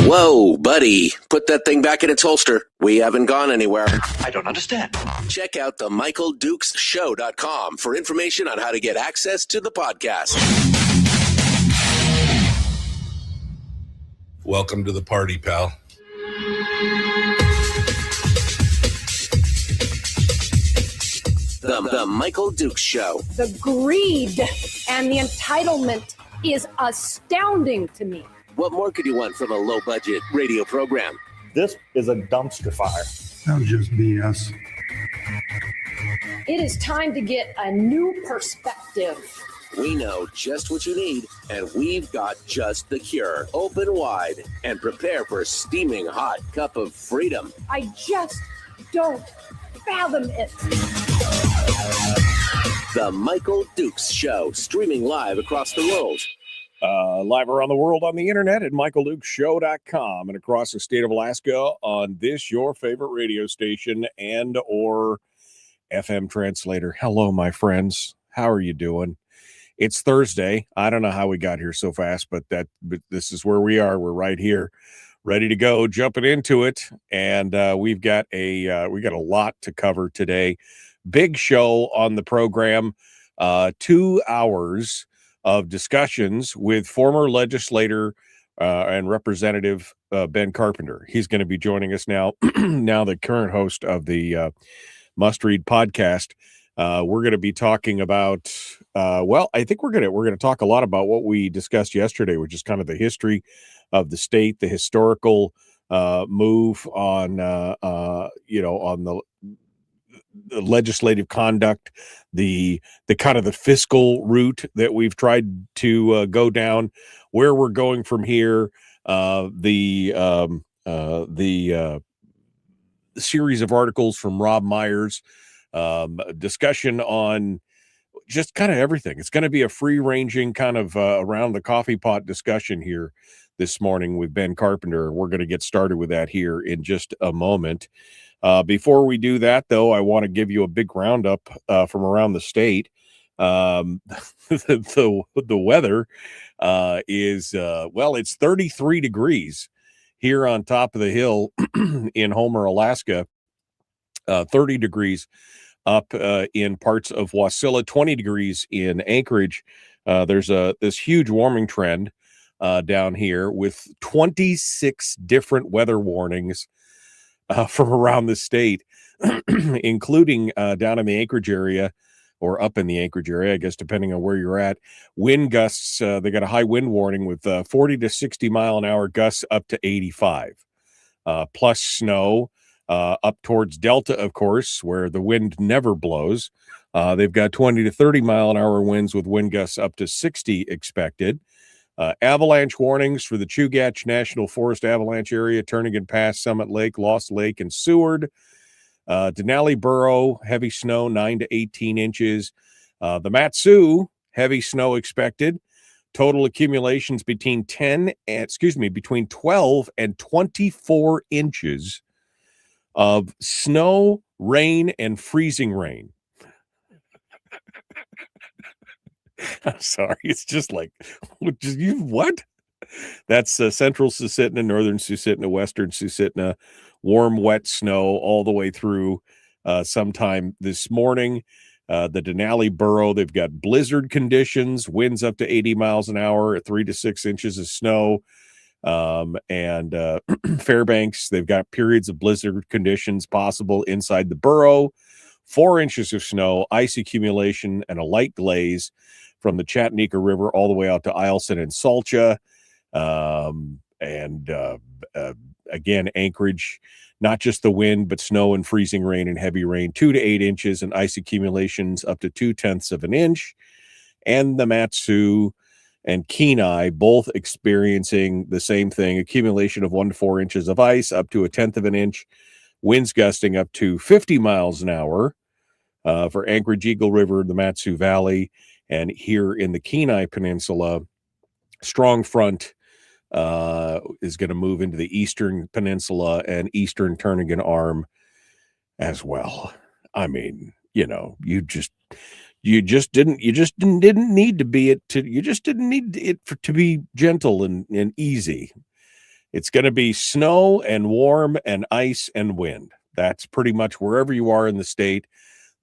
Whoa, buddy. Put that thing back in its holster. We haven't gone anywhere. I don't understand. Check out the MichaelDukesShow.com for information on how to get access to the podcast. Welcome to the party, pal. The Michael Dukes Show. The greed and the entitlement is astounding to me. What more could you want from a low-budget radio program? This is a dumpster fire. That was just BS. It is time to get a new perspective. We know just what you need, and we've got just the cure. Open wide and prepare for a steaming hot cup of freedom. I just don't fathom it. The Michael Dukes Show, streaming live across the world. Live around the world on the internet at michaeldukeshow.com and across the state of Alaska on this, your favorite radio station and or FM translator. Hello, my friends. How are you doing? It's Thursday. I don't know how we got here so fast, but this is where we are. We're right here, ready to go, jumping into it. And we got a lot to cover today. Big show on the program, 2 hours of discussions with former legislator and Representative Ben Carpenter. He's going to be joining us now, now the current host of the Must Read podcast. We're going to be talking about, I think we're going to talk a lot about what we discussed yesterday, which is kind of the history of the state, the historical move on, on the legislative conduct, the kind of the fiscal route that we've tried to go down, where we're going from here, the series of articles from Rob Myers, discussion on just kind of everything. It's going to be a free-ranging kind of around the coffee pot discussion here this morning with Ben Carpenter. We're going to get started with that here in just a moment. Before we do that, though, I want to give you a big roundup from around the state. The weather is, it's 33 degrees here on top of the hill in Homer, Alaska, 30 degrees up in parts of Wasilla, 20 degrees in Anchorage. There's this huge warming trend down here with 26 different weather warnings from around the state, including down in the Anchorage area or up in the Anchorage area, I guess, depending on where you're at. Wind gusts, they got a high wind warning with 40 to 60 mile an hour gusts up to 85, plus snow up towards Delta, of course, where the wind never blows. They've got 20 to 30 mile an hour winds with wind gusts up to 60 expected. Avalanche warnings for the Chugach National Forest avalanche area, Turnagain Pass, Summit Lake, Lost Lake, and Seward. Denali Borough, heavy snow, 9 to 18 inches. The Mat-Su, heavy snow expected. Total accumulations between 12 and 24 inches of snow, rain, and freezing rain. I'm sorry. It's just like, what? That's central Susitna, northern Susitna, western Susitna, warm, wet snow all the way through sometime this morning. The Denali Borough, they've got blizzard conditions, winds up to 80 miles an hour at 3 to 6 inches of snow. And Fairbanks, they've got periods of blizzard conditions possible inside the borough, 4 inches of snow, ice accumulation, and a light glaze from the Chattanooga River all the way out to Eielson and Salcha. Again, Anchorage, not just the wind, but snow and freezing rain and heavy rain, 2 to 8 inches, and ice accumulations up to 0.2 of an inch. And the Mat-Su and Kenai both experiencing the same thing, accumulation of 1 to 4 inches of ice up to 0.1 of an inch, winds gusting up to 50 miles an hour for Anchorage, Eagle River, the Mat-Su Valley, and here in the Kenai Peninsula, strong front is going to move into the eastern peninsula and eastern Turnagain Arm as well. I mean, you just didn't need it to be gentle and easy. It's going to be snow and warm and ice and wind. That's pretty much wherever you are in the state.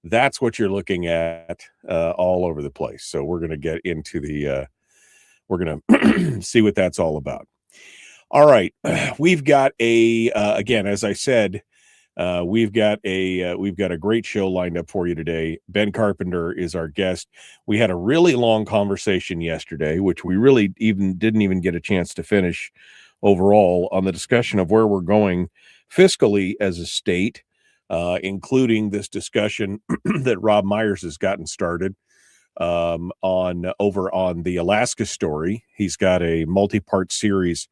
That's what you're looking at all over the place. So we're going to get into we're going to see what that's all about. All right. We've got again, as I said, we've got a great show lined up for you today. Ben Carpenter is our guest. We had a really long conversation yesterday, which we really didn't even get a chance to finish overall, on the discussion of where we're going fiscally as a state, including this discussion that Rob Myers has gotten started over on the Alaska story. He's got a multi-part series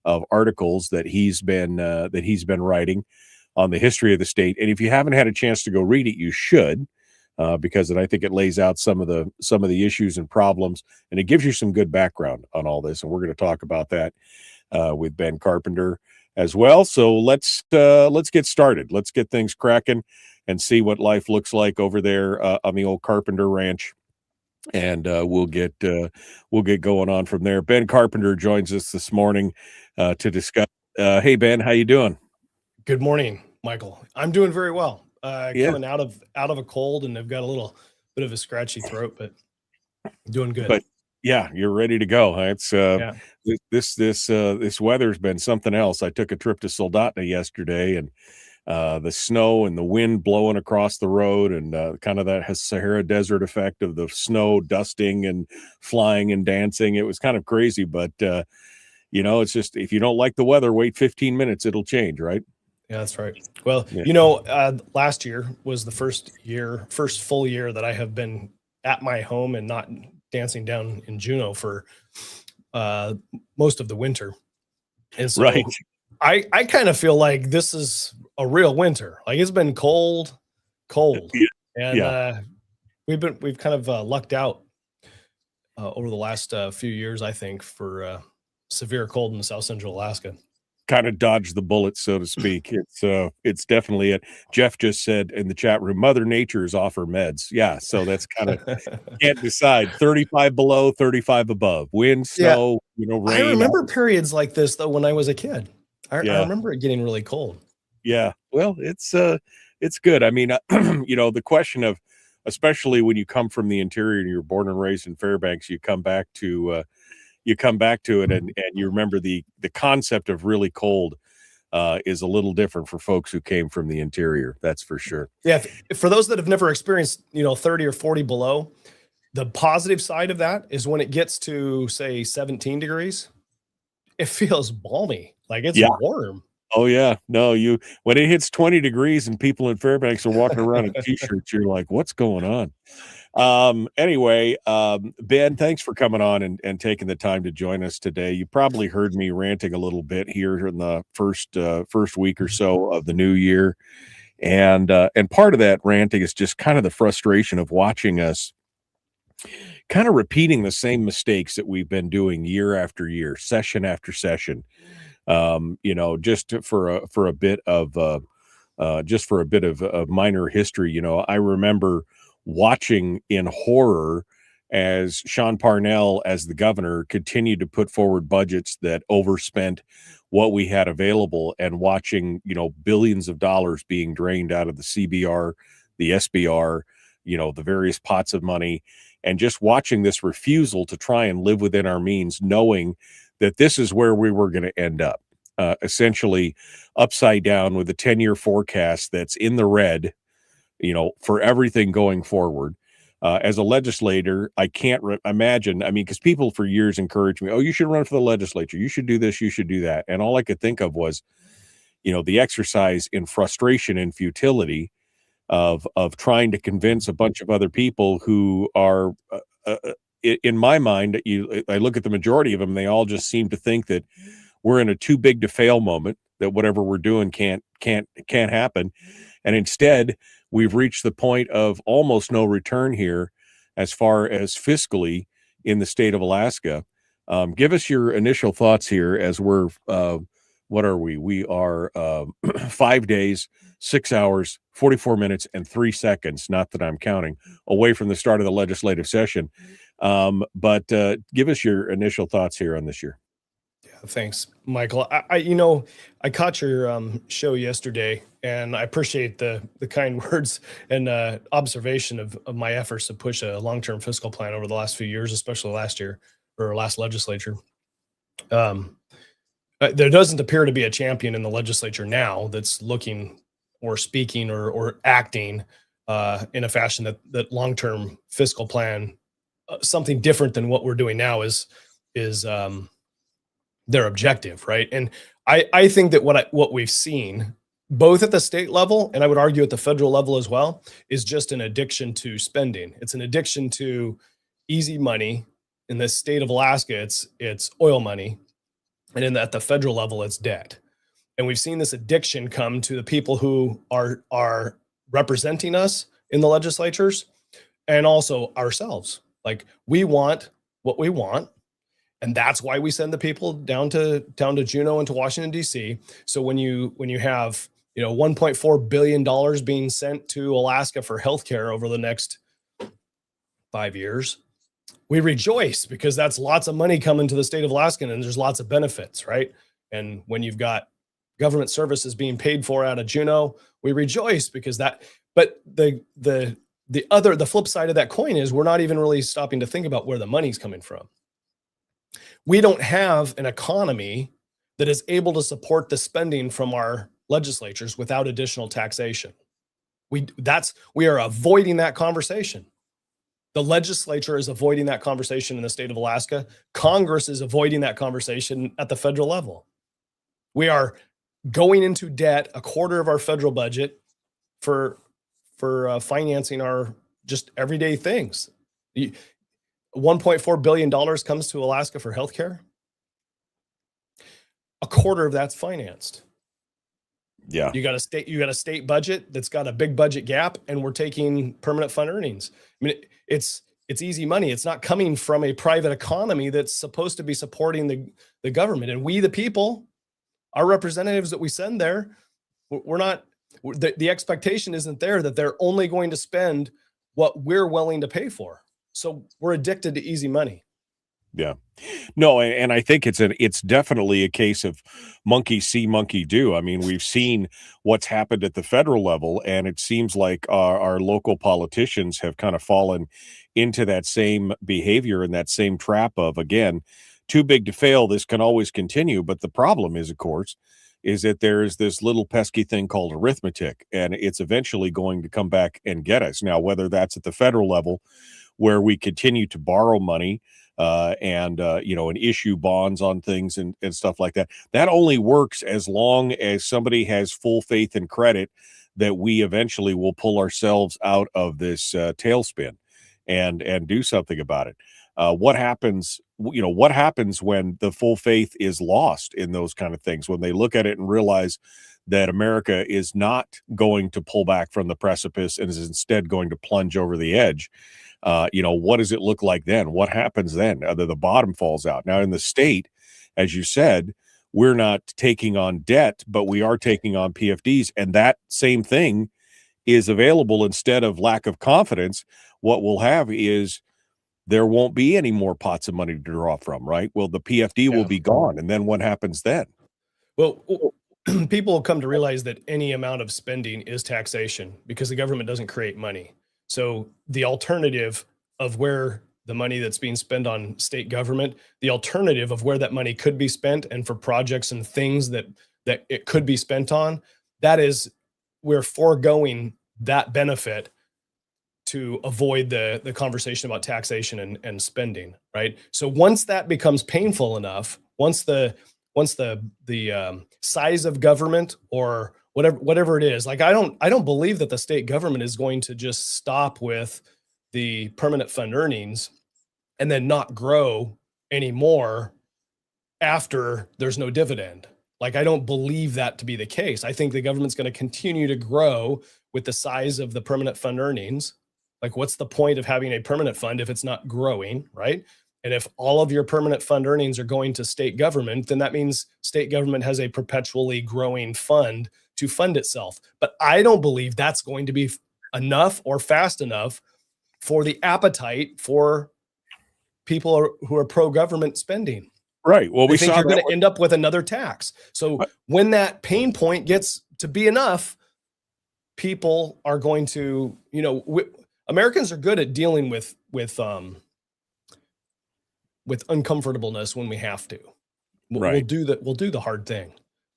of articles that he's been writing on the history of the state. And if you haven't had a chance to go read it, you should, because I think it lays out some of the issues and problems, and it gives you some good background on all this. And we're going to talk about that with Ben Carpenter as well. So let's get started. Let's get things cracking and see what life looks like over there on the old Carpenter Ranch. And we'll get going on from there. Ben Carpenter joins us this morning to discuss. Hey Ben, how you doing? Good morning, Michael. I'm doing very well. Coming out of a cold, and I've got a little bit of a scratchy throat, but doing good. But yeah, you're ready to go. It's this weather's been something else. I took a trip to Soldotna yesterday, and the snow and the wind blowing across the road, and kind of that Sahara Desert effect of the snow dusting and flying and dancing. It was kind of crazy, but it's just, if you don't like the weather, wait 15 minutes, it'll change, right? Yeah, that's right. Well, last year was the first full year that I have been at my home and not dancing down in Juneau for most of the winter. And so right. I kind of feel like this is a real winter. Like, it's been cold. And we've kind of lucked out over the last few years, I think, for severe cold in South Central Alaska. Kind of dodged the bullet, so to speak. It's definitely it. Jeff just said in the chat room, Mother Nature is off her meds. Yeah, so that's kind of can't decide. 35 below, 35 above. Wind, snow, rain. I remember periods like this though when I was a kid. I remember it getting really cold. Yeah, well, it's good. I mean, the question of, especially when you come from the interior and you're born and raised in Fairbanks, you come back to it, and you remember the concept of really cold is a little different for folks who came from the interior. That's for sure. Yeah. For those that have never experienced, 30 or 40 below, the positive side of that is when it gets to, say, 17 degrees, it feels balmy. Like, it's warm. Oh yeah. No, when it hits 20 degrees and people in Fairbanks are walking around in t-shirts, you're like, what's going on? Anyway, Ben, thanks for coming on and taking the time to join us today. You probably heard me ranting a little bit here in the first week or so of the new year. And part of that ranting is just kind of the frustration of watching us kind of repeating the same mistakes that we've been doing year after year, session after session. Just for a bit of minor history, I remember watching in horror as Sean Parnell, as the governor, continued to put forward budgets that overspent what we had available, and watching, billions of dollars being drained out of the CBR, the SBR, the various pots of money, and just watching this refusal to try and live within our means, knowing that this is where we were going to end up, essentially upside down with a 10-year forecast that's in the red, for everything going forward. As a legislator, I can't imagine. I mean, because people for years encouraged me, oh, you should run for the legislature. You should do this. You should do that. And all I could think of was, the exercise in frustration and futility of trying to convince a bunch of other people who are, in my mind, I look at the majority of them, they all just seem to think that we're in a too big to fail moment, that whatever we're doing can't happen. And instead, we've reached the point of almost no return here as far as fiscally in the state of Alaska. Give us your initial thoughts here as we're, what are we? We are 5 days, 6 hours, 44 minutes, and 3 seconds, not that I'm counting, away from the start of the legislative session. But give us your initial thoughts here on this year. Yeah, Thanks, Michael. I caught your show yesterday, and I appreciate the kind words and observation of my efforts to push a long-term fiscal plan over the last few years, especially last year or last legislature. There doesn't appear to be a champion in the legislature now that's looking or speaking or acting in a fashion that long-term fiscal plan, something different than what we're doing now is their objective, right? And I think that what we've seen both at the state level, and I would argue at the federal level as well, is just an addiction to spending. It's an addiction to easy money. In the state of Alaska, it's oil money, and at the federal level, it's debt. And we've seen this addiction come to the people who are representing us in the legislatures, and also ourselves. Like, we want what we want. And that's why we send the people down to Juneau and to Washington, D.C. So when you have, $1.4 billion being sent to Alaska for healthcare over the next 5 years, we rejoice, because that's lots of money coming to the state of Alaska, and there's lots of benefits, right? And when you've got government services being paid for out of Juneau, we rejoice because that. But the flip side of that coin is we're not even really stopping to think about where the money's coming from. We don't have an economy that is able to support the spending from our legislatures without additional taxation. We are avoiding that conversation. The legislature is avoiding that conversation in the state of Alaska. Congress is avoiding that conversation at the federal level. We are going into debt, a quarter of our federal budget, for financing our just everyday things. $1.4 billion comes to Alaska for healthcare. A quarter of that's financed. Yeah. You got a state budget that's got a big budget gap, and we're taking permanent fund earnings. I mean, it's easy money. It's not coming from a private economy that's supposed to be supporting the government. And we, the people, our representatives that we send there, the expectation isn't there that they're only going to spend what we're willing to pay for. So we're addicted to easy money. Yeah. No, and I think it's definitely a case of monkey see, monkey do. I mean, we've seen what's happened at the federal level, and it seems like our local politicians have kind of fallen into that same behavior and that same trap of, again, too big to fail. This can always continue. But the problem is, of course, is that there's this little pesky thing called arithmetic, and it's eventually going to come back and get us. Now, whether that's at the federal level, where we continue to borrow money and issue bonds on things and stuff like that. That only works as long as somebody has full faith and credit that we eventually will pull ourselves out of this tailspin and do something about it. What happens when the full faith is lost in those kind of things, when they look at it and realize that America is not going to pull back from the precipice and is instead going to plunge over the edge? What does it look like then? What happens then? The bottom falls out. Now, in the state, as you said, we're not taking on debt, but we are taking on PFDs. And that same thing is available. Instead of lack of confidence, what we'll have is there won't be any more pots of money to draw from, right? Well, the PFD will be gone. And then what happens then? Well, people will come to realize that any amount of spending is taxation because the government doesn't create money. So the alternative of where the money that's being spent on state government, the alternative of where that money could be spent and for projects and things that it could be spent on, that is, we're foregoing that benefit to avoid the conversation about taxation and spending, right? So once that becomes painful enough, once the size of government or whatever it is, like I don't believe that the state government is going to just stop with the permanent fund earnings and then not grow anymore after there's no dividend. Like, I don't believe that to be the case. I think the government's going to continue to grow with the size of the permanent fund earnings. Like, what's the point of having a permanent fund if it's not growing, right? And if all of your permanent fund earnings are going to state government, then that means state government has a perpetually growing fund to fund itself. But I don't believe that's going to be enough or fast enough for the appetite for people who are pro-government spending. Right. Well, We we think saw you're that. going to end up with another tax. So when that pain point gets to be enough, people are going to, Americans are good at dealing with uncomfortableness when we have to. We'll Right. do that. We'll do the hard thing,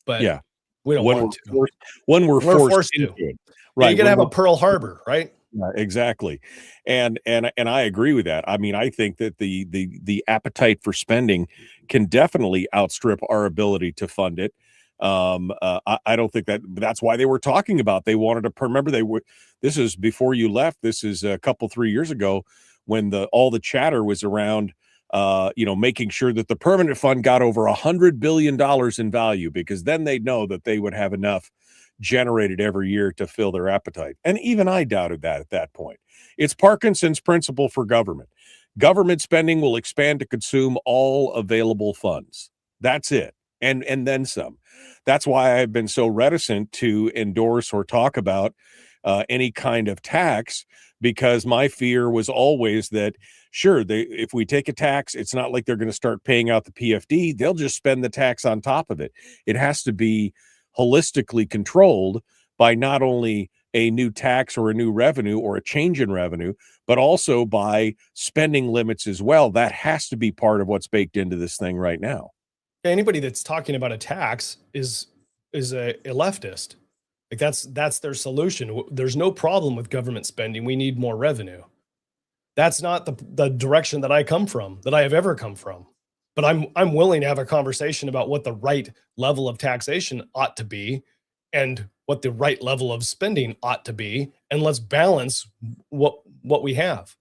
but Yeah. we don't want to. When we're forced to. into it. Right. Right. You got to have a Pearl Harbor, right? Yeah, exactly. And I agree with that. I mean, I think that the appetite for spending can definitely outstrip our ability to fund it. I don't think that's why they were talking about, they wanted to remember this is before you left. This is a couple, 3 years ago when all the chatter was around, making sure that the permanent fund got over $100 billion in value, because then they'd know that they would have enough generated every year to fill their appetite. And even I doubted that at that point. It's Parkinson's principle for government. Government spending will expand to consume all available funds. That's it. And then some. That's why I've been so reticent to endorse or talk about any kind of tax, because my fear was always that, sure, if we take a tax, it's not like they're going to start paying out the PFD. They'll just spend the tax on top of it. It has to be holistically controlled by not only a new tax or a new revenue or a change in revenue, but also by spending limits as well. That has to be part of what's baked into this thing right now. Anybody that's talking about a tax is a leftist. Like that's their solution. There's no problem with government spending. We need more revenue. That's not the direction that I have ever come from. But I'm willing to have a conversation about what the right level of taxation ought to be and what the right level of spending ought to be, and let's balance what we have.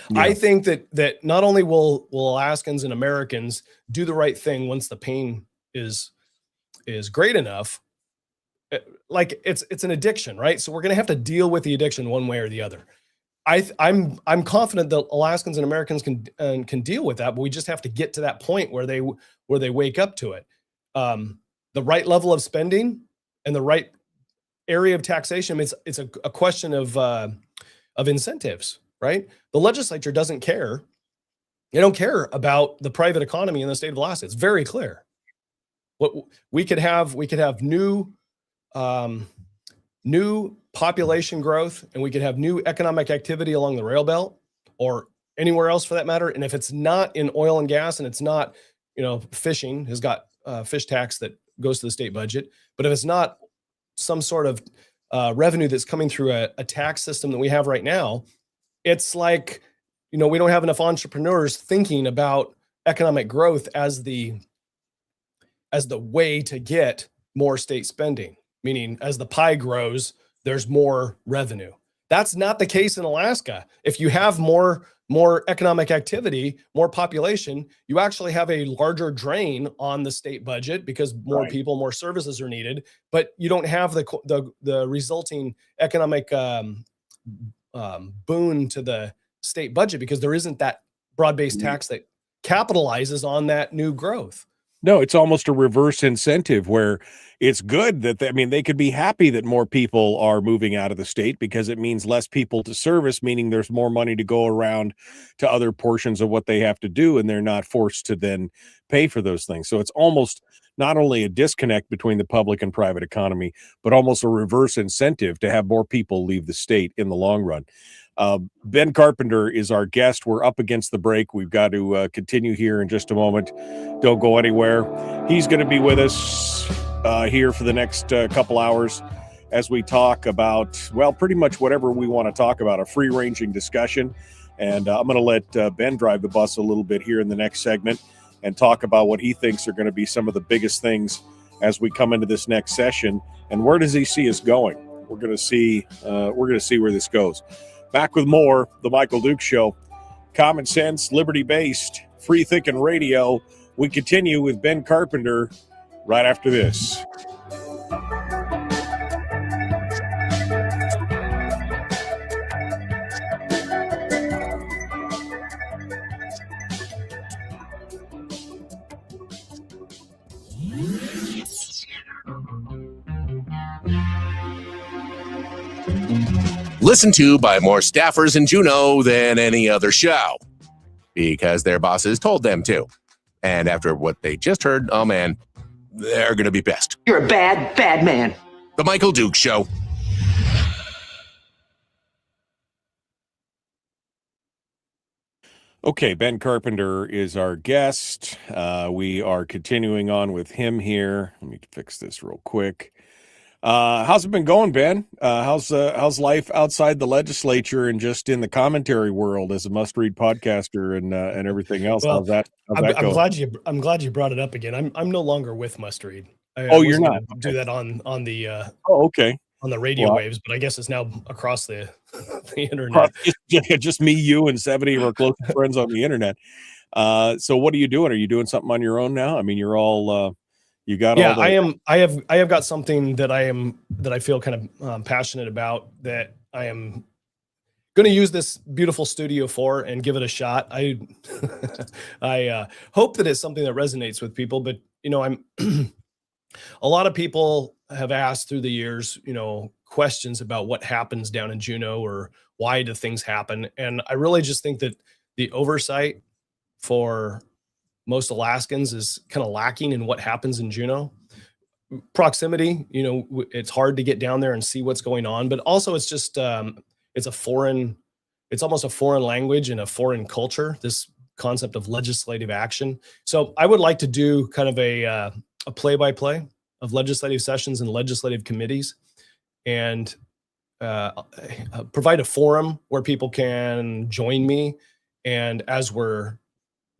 Yeah. I think that not only will Alaskans and Americans do the right thing once the pain is great enough, like it's an addiction, right? So we're going to have to deal with the addiction one way or the other. I'm confident that Alaskans and Americans can deal with that, but we just have to get to that point where they wake up to it. The right level of spending and the right area of taxation. It's a question of incentives, right? The legislature doesn't care. They don't care about the private economy in the state of Alaska. It's very clear. What we could have new population growth, and we could have new economic activity along the rail belt or anywhere else for that matter. And if it's not in oil and gas, and it's not, fishing has got fish tax that goes to the state budget. But if it's not some sort of revenue that's coming through a tax system that we have right now, it's like, we don't have enough entrepreneurs thinking about economic growth as the way to get more state spending. Meaning, as the pie grows, there's more revenue. That's not the case in Alaska. If you have more economic activity, more population, you actually have a larger drain on the state budget because more people, more services are needed. But you don't have the resulting economic boon to the state budget because there isn't that broad-based tax that capitalizes on that new growth. No, it's almost a reverse incentive where it's good that they could be happy that more people are moving out of the state because it means less people to service, meaning there's more money to go around to other portions of what they have to do, and they're not forced to then pay for those things. So it's almost not only a disconnect between the public and private economy, but almost a reverse incentive to have more people leave the state in the long run. Ben Carpenter is our guest. We're up against the break. We've got to continue here in just a moment. Don't go anywhere. He's going to be with us here for the next couple hours as we talk about, pretty much whatever we want to talk about, a free-ranging discussion. And I'm going to let Ben drive the bus a little bit here in the next segment and talk about what he thinks are going to be some of the biggest things as we come into this next session. And where does he see us going? We're going to see where this goes. Back with more, The Michael Dukes Show. Common sense, liberty-based, free-thinking radio. We continue with Ben Carpenter right after this. Listened to by more staffers in Juneau than any other show because their bosses told them to. And after what they just heard, oh man, they're going to be pissed. You're a bad, bad man. The Michael Duke Show. Okay, Ben Carpenter is our guest. We are continuing on with him here. Let me fix this real quick. How's it been going, Ben? How's life outside the legislature and just in the commentary world as a must-read podcaster and everything else? Well, how's that I'm going? I'm glad you brought it up again. I'm no longer with Must Read. You're not? Gonna do that on the Okay. on the radio waves, but I guess it's now across the the internet. Just me, you, and 70 of our closest friends on the internet. So what are you doing? Are you doing something on your own now? I mean, you're all you got all the... I have got something that I feel kind of passionate about, that I am going to use this beautiful studio for and give it a shot. I hope that it's something that resonates with people, but I'm a lot of people have asked through the years, questions about what happens down in Juneau or why do things happen. And I really just think that the oversight for most Alaskans is kind of lacking in what happens in Juneau. Proximity, it's hard to get down there and see what's going on, but also it's just, it's almost a foreign language and a foreign culture, this concept of legislative action. So I would like to do kind of a play-by-play of legislative sessions and legislative committees, and provide a forum where people can join me. And as we're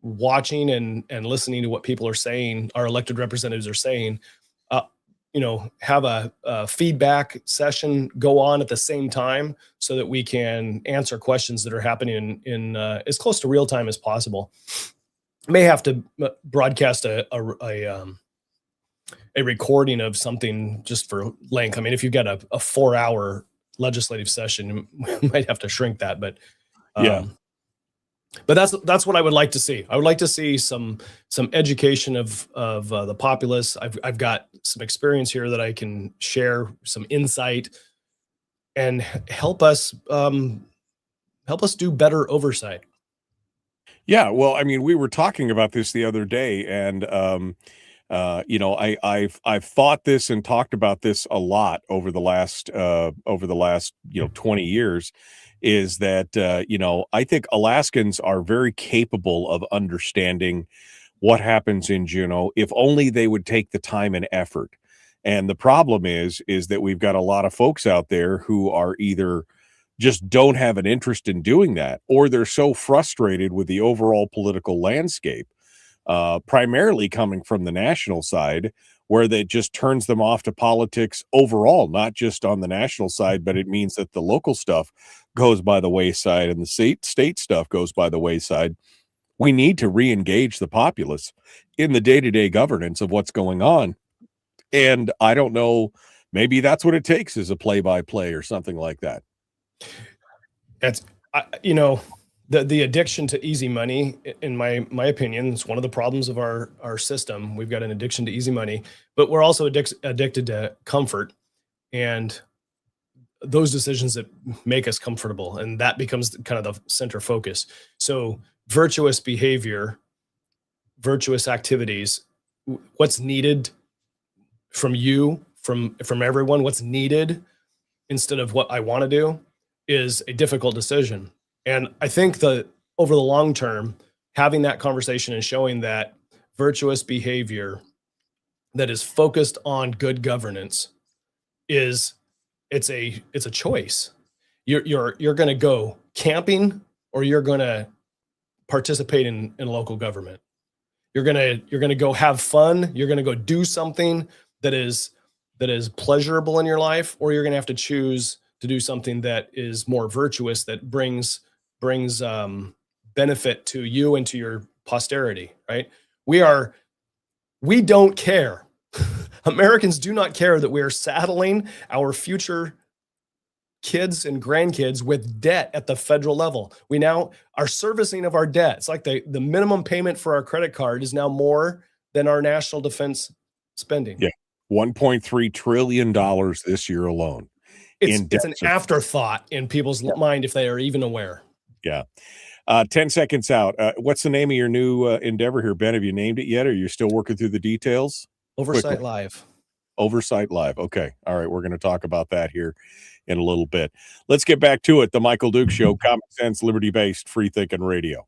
watching and listening to what people are saying, our elected representatives are saying, have a feedback session go on at the same time so that we can answer questions that are happening in as close to real time as possible. May have to broadcast a recording of something just for length. I mean, if you've got a 4-hour legislative session, you might have to shrink that, but but that's what I would like to see. I would like to see some education of the populace. I've got some experience here that I can share, some insight, and help us do better oversight. Yeah, well, I mean, we were talking about this the other day, and I've thought this and talked about this a lot over the last 20 years. Is that, I think Alaskans are very capable of understanding what happens in Juneau if only they would take the time and effort. And the problem is that we've got a lot of folks out there who are either just don't have an interest in doing that, or they're so frustrated with the overall political landscape, primarily coming from the national side, where that just turns them off to politics overall, not just on the national side, but it means that the local stuff goes by the wayside and the state stuff goes by the wayside. We need to re-engage the populace in the day-to-day governance of what's going on. And I don't know, maybe that's what it takes, is a play-by-play or something like that. That's, the addiction to easy money, in my opinion, is one of the problems of our system. We've got an addiction to easy money, but we're also addicted to comfort and those decisions that make us comfortable. And that becomes kind of the center focus. So virtuous behavior, virtuous activities, what's needed from you, from everyone, what's needed instead of what I want to do, is a difficult decision. And I think that over the long term, having that conversation and showing that virtuous behavior that is focused on good governance it's a choice. You're going to go camping, or you're going to participate in local government. You're going to go have fun. You're going to go do something that is pleasurable in your life, or you're going to have to choose to do something that is more virtuous, that brings benefit to you and to your posterity, right? We don't care. Americans do not care that we are saddling our future kids and grandkids with debt at the federal level. We now are servicing of our debt. It's like the minimum payment for our credit card is now more than our national defense spending. Yeah. $1.3 trillion this year alone. It's an afterthought in people's mind, if they are even aware. Yeah. 10 seconds out. What's the name of your new endeavor here, Ben? Have you named it yet, or you're still working through the details? Oversight Quickly. Live. Oversight Live. Okay. All right. We're going to talk about that here in a little bit. Let's get back to it. The Michael Duke Show, common sense, liberty-based, free thinking radio.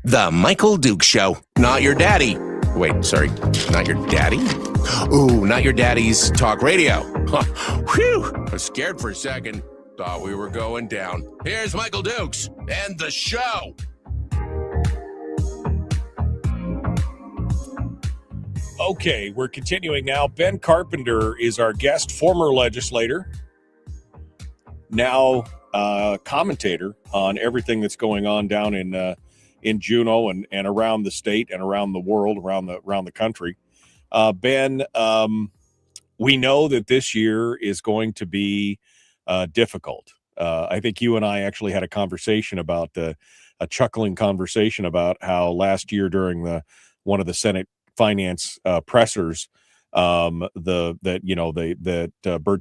The Michael Duke Show. Not your daddy. Wait, sorry. Not your daddy? Ooh, not your daddy's talk radio. Whew. I was scared for a second. Thought we were going down. Here's Michael Dukes and the show. Okay, we're continuing now. Ben Carpenter is our guest, former legislator, now commentator on everything that's going on down in Juneau and around the state and around the world, around the country. Ben, we know that this year is going to be difficult. I think you and I actually had a conversation about a chuckling conversation about how last year during one of the Senate finance pressers, Bert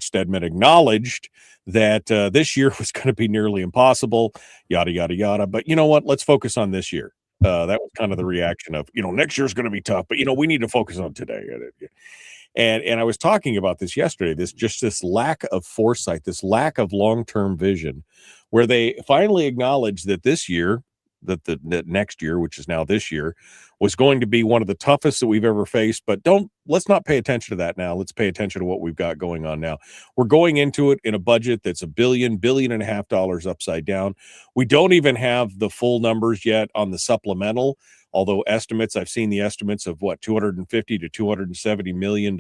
Stedman acknowledged that this year was going to be nearly impossible, yada, yada, yada. But you know what? Let's focus on this year. That was kind of the reaction of, next year's going to be tough, but, we need to focus on today. And I was talking about this yesterday, this lack of foresight, this lack of long-term vision, where they finally acknowledged that this year, that next year, which is now this year, was going to be one of the toughest that we've ever faced. But let's not pay attention to that now. Let's pay attention to what we've got going on now. We're going into it in a budget that's $1.5 billion upside down. We don't even have the full numbers yet on the supplemental, although I've seen the estimates of $250 to $270 million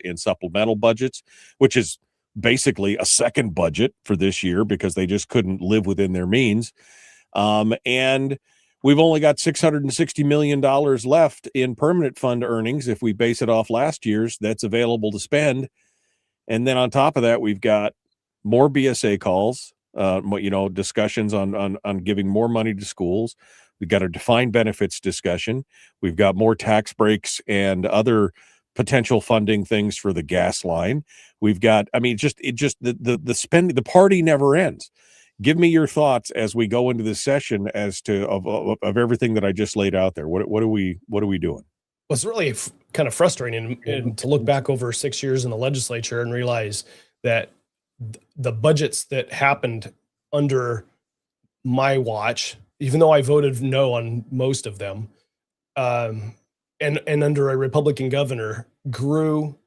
in supplemental budgets, which is basically a second budget for this year because they just couldn't live within their means. And we've only got $660 million left in permanent fund earnings. If we base it off last year's, that's available to spend. And then on top of that, we've got more BSA calls, discussions on giving more money to schools. We've got a defined benefits discussion. We've got more tax breaks and other potential funding things for the gas line. We've got, the spending, the party never ends. Give me your thoughts as we go into this session as to of everything that I just laid out there. What are we doing? Well, it's really kind of frustrating and to look back over 6 years in the legislature and realize that the budgets that happened under my watch, even though I voted no on most of them, and under a Republican governor, grew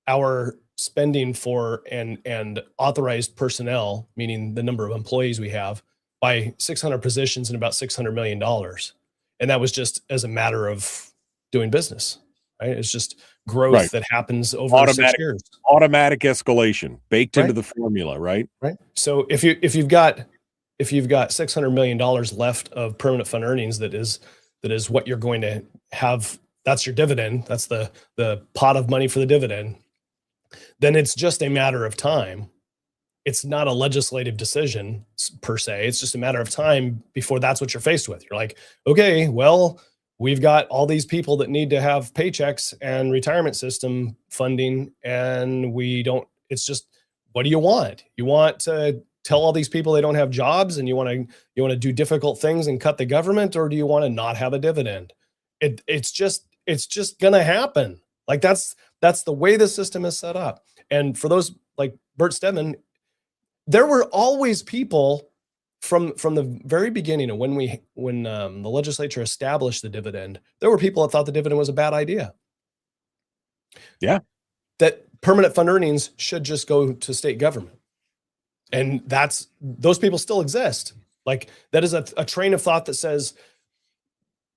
our spending for and authorized personnel, meaning the number of employees we have, by 600 positions and about $600 million. And that was just as a matter of doing business, right? It's just growth that happens over 6 years. Automatic escalation baked into the formula, right? Right. So if you've got $600 million left of permanent fund earnings, that is what you're going to have. That's your dividend. That's the pot of money for the dividend. Then it's just a matter of time. It's not a legislative decision per se. It's just a matter of time before that's what you're faced with. You're like, okay, well, we've got all these people that need to have paychecks and retirement system funding, and it's just, what do you want? You want to tell all these people they don't have jobs, and you want to do difficult things and cut the government, or do you want to not have a dividend? It's just going to happen. Like that's the way the system is set up. And for those like Bert Stedman, there were always people from the very beginning of when the legislature established the dividend, there were people that thought the dividend was a bad idea. Yeah. That permanent fund earnings should just go to state government. And those people still exist. Like that is a train of thought that says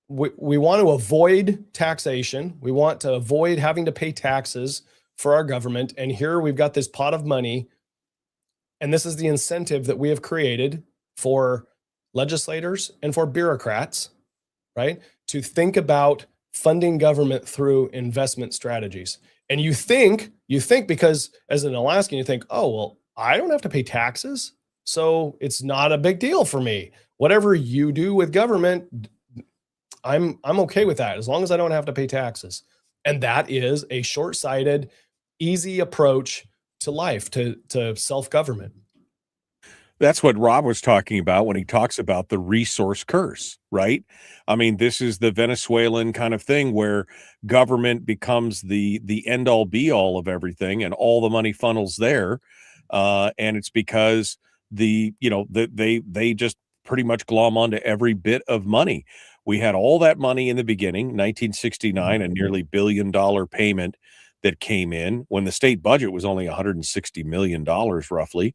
we want to avoid taxation. We want to avoid having to pay taxes for our government. And here we've got this pot of money. And this is the incentive that we have created for legislators and for bureaucrats, right? To think about funding government through investment strategies. And you think because as an Alaskan, you think, oh, well, I don't have to pay taxes, so it's not a big deal for me. Whatever you do with government, I'm okay with that as long as I don't have to pay taxes. And that is a short-sighted, easy approach to life, to self-government. That's what Rob was talking about when he talks about the resource curse, right? I mean, this is the Venezuelan kind of thing where government becomes the end all be all of everything, and all the money funnels there, and it's because they just pretty much glom onto every bit of money. We had all that money in the beginning, 1969, a nearly $1 billion payment that came in when the state budget was only $160 million roughly.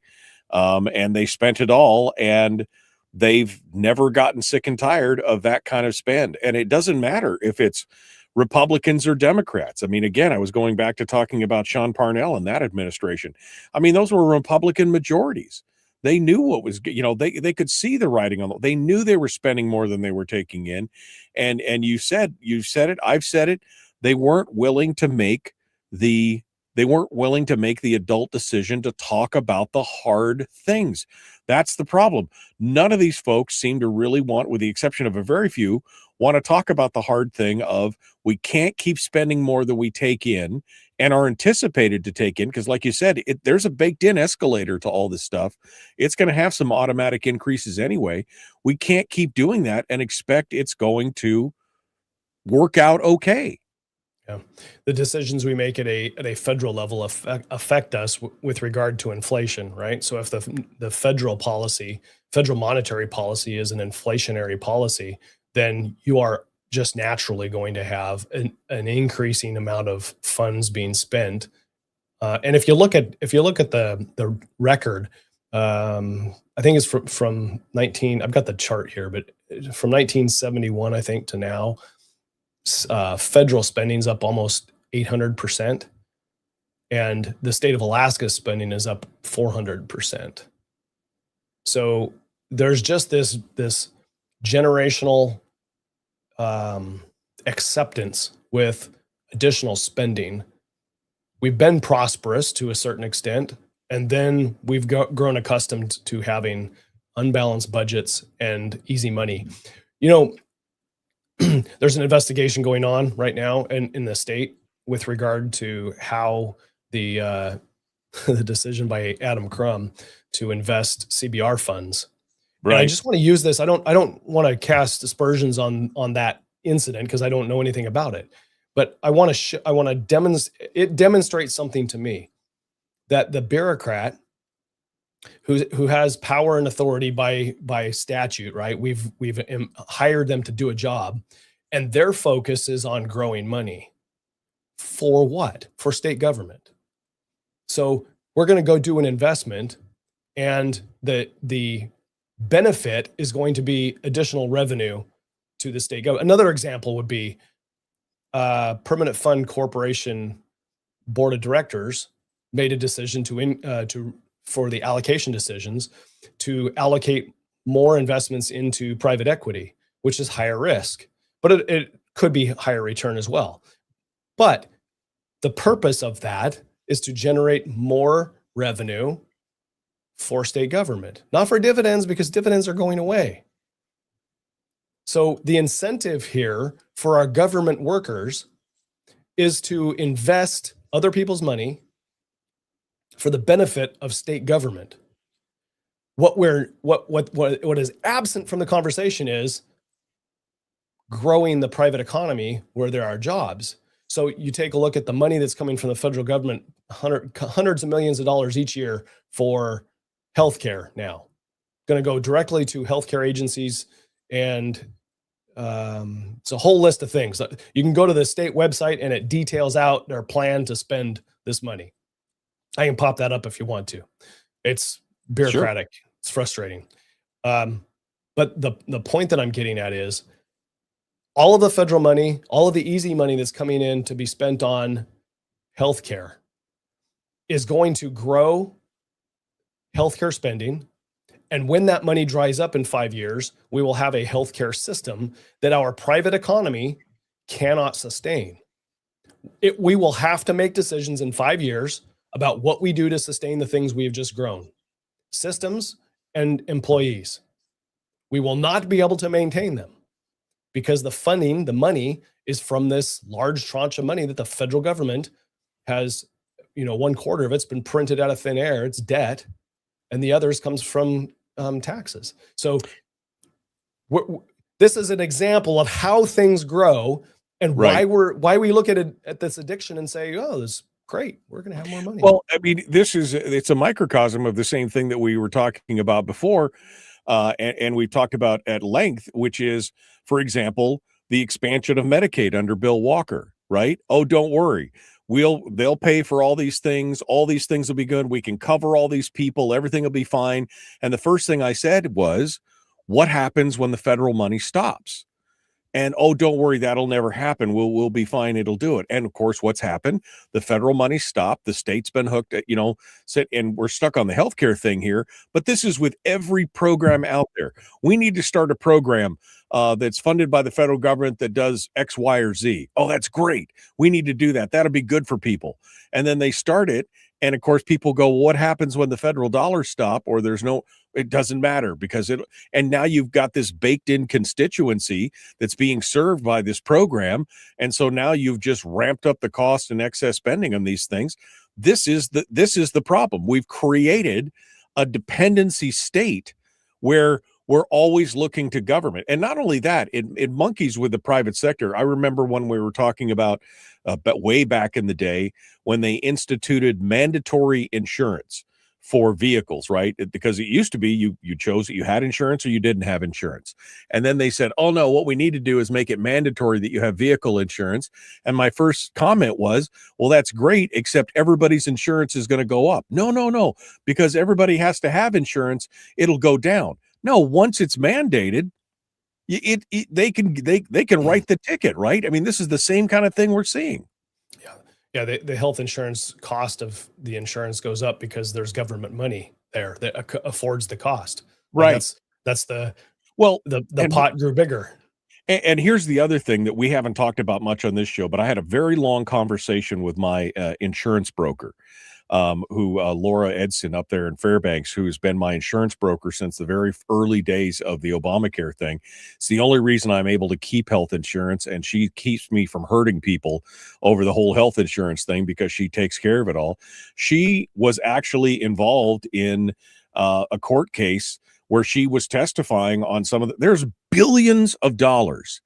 And they spent it all, and they've never gotten sick and tired of that kind of spend. And it doesn't matter if it's Republicans or Democrats. I mean, again, I was going back to talking about Sean Parnell and that administration. I mean, those were Republican majorities. They knew what was, they could see the writing on the, they knew they were spending more than they were taking in. And you said it, I've said it. They weren't willing to make the adult decision to talk about the hard things. That's the problem. None of these folks seem to really want, with the exception of a very few, want to talk about the hard thing of we can't keep spending more than we take in and are anticipated to take in. Because like you said, there's a baked in escalator to all this stuff. It's going to have some automatic increases anyway. We can't keep doing that and expect it's going to work out okay. Yeah. The decisions we make at a federal level affect us with regard to inflation, right? So if the federal monetary policy is an inflationary policy, then you are just naturally going to have an increasing amount of funds being spent. And if you look at the record, I think it's from 19. I've got the chart here, but from 1971, I think, to now. Federal spending's up almost 800%, and the state of Alaska's spending is up 400%. So there's just this generational acceptance with additional spending. We've been prosperous to a certain extent, and then we've grown accustomed to having unbalanced budgets and easy money. There's an investigation going on right now in the state with regard to how the decision by Adam Crum to invest CBR funds. Right. And I just want to use this. I don't want to cast aspersions on that incident because I don't know anything about it. But I want to demonstrate. It demonstrates something to me that the bureaucrat who has power and authority by statute, right? We've hired them to do a job, and their focus is on growing money. For what? For state government. So we're going to go do an investment, and the benefit is going to be additional revenue to the state government. Another example would be Permanent Fund Corporation Board of Directors made a decision for the allocation decisions to allocate more investments into private equity, which is higher risk, but it could be higher return as well. But the purpose of that is to generate more revenue for state government, not for dividends, because dividends are going away. So the incentive here for our government workers is to invest other people's money for the benefit of state government. What is absent from the conversation is growing the private economy where there are jobs. So you take a look at the money that's coming from the federal government, hundreds of millions of dollars each year for healthcare now, going to go directly to healthcare agencies, and it's a whole list of things. You can go to the state website and it details out their plan to spend this money. I can pop that up if you want to. It's bureaucratic. Sure. It's frustrating. But the point that I'm getting at is all of the federal money, all of the easy money that's coming in to be spent on healthcare is going to grow healthcare spending. And when that money dries up in 5 years, we will have a healthcare system that our private economy cannot sustain. We will have to make decisions in 5 years about what we do to sustain the things we have just grown. Systems and employees. We will not be able to maintain them because the funding, the money, is from this large tranche of money that the federal government has one quarter of it's been printed out of thin air. It's debt, and the others comes from taxes. So this is an example of how things grow and why we look at this addiction and say, oh, this is great. We're going to have more money. Well, I mean, it's a microcosm of the same thing that we were talking about before. And we've talked about at length, which is, for example, the expansion of Medicaid under Bill Walker, right? Oh, don't worry. They'll pay for all these things. All these things will be good. We can cover all these people. Everything will be fine. And the first thing I said was, what happens when the federal money stops? And, oh, don't worry, that'll never happen. We'll be fine. It'll do it. And of course, what's happened? The federal money stopped. The state's been hooked at, and we're stuck on the healthcare thing here. But this is with every program out there. We need to start a program that's funded by the federal government that does X, Y, or Z. Oh, that's great. We need to do that. That'll be good for people. And then they start it. And of course, people go, well, what happens when the federal dollars stop or it doesn't matter and now you've got this baked in constituency that's being served by this program. And so now you've just ramped up the cost and excess spending on these things. This is the problem. We've created a dependency state where we're always looking to government. And not only that, it monkeys with the private sector. I remember when we were talking about way back in the day when they instituted mandatory insurance for vehicles, right? Because it used to be you chose that you had insurance or you didn't have insurance. And then they said, oh no, what we need to do is make it mandatory that you have vehicle insurance. And my first comment was, well, that's great, except everybody's insurance is going to go up. No, because everybody has to have insurance, it'll go down. No, once it's mandated, they can write the ticket, right? I mean, this is the same kind of thing we're seeing. Yeah, the health insurance cost of the insurance goes up because there's government money there that affords the cost. Right. That's the pot grew bigger. And here's the other thing that we haven't talked about much on this show, but I had a very long conversation with my insurance broker, Laura Edson up there in Fairbanks, who's been my insurance broker since the very early days of the Obamacare thing. It's the only reason I'm able to keep health insurance, and she keeps me from hurting people over the whole health insurance thing because she takes care of it all. She was actually involved in a court case where she was testifying on there's billions of dollars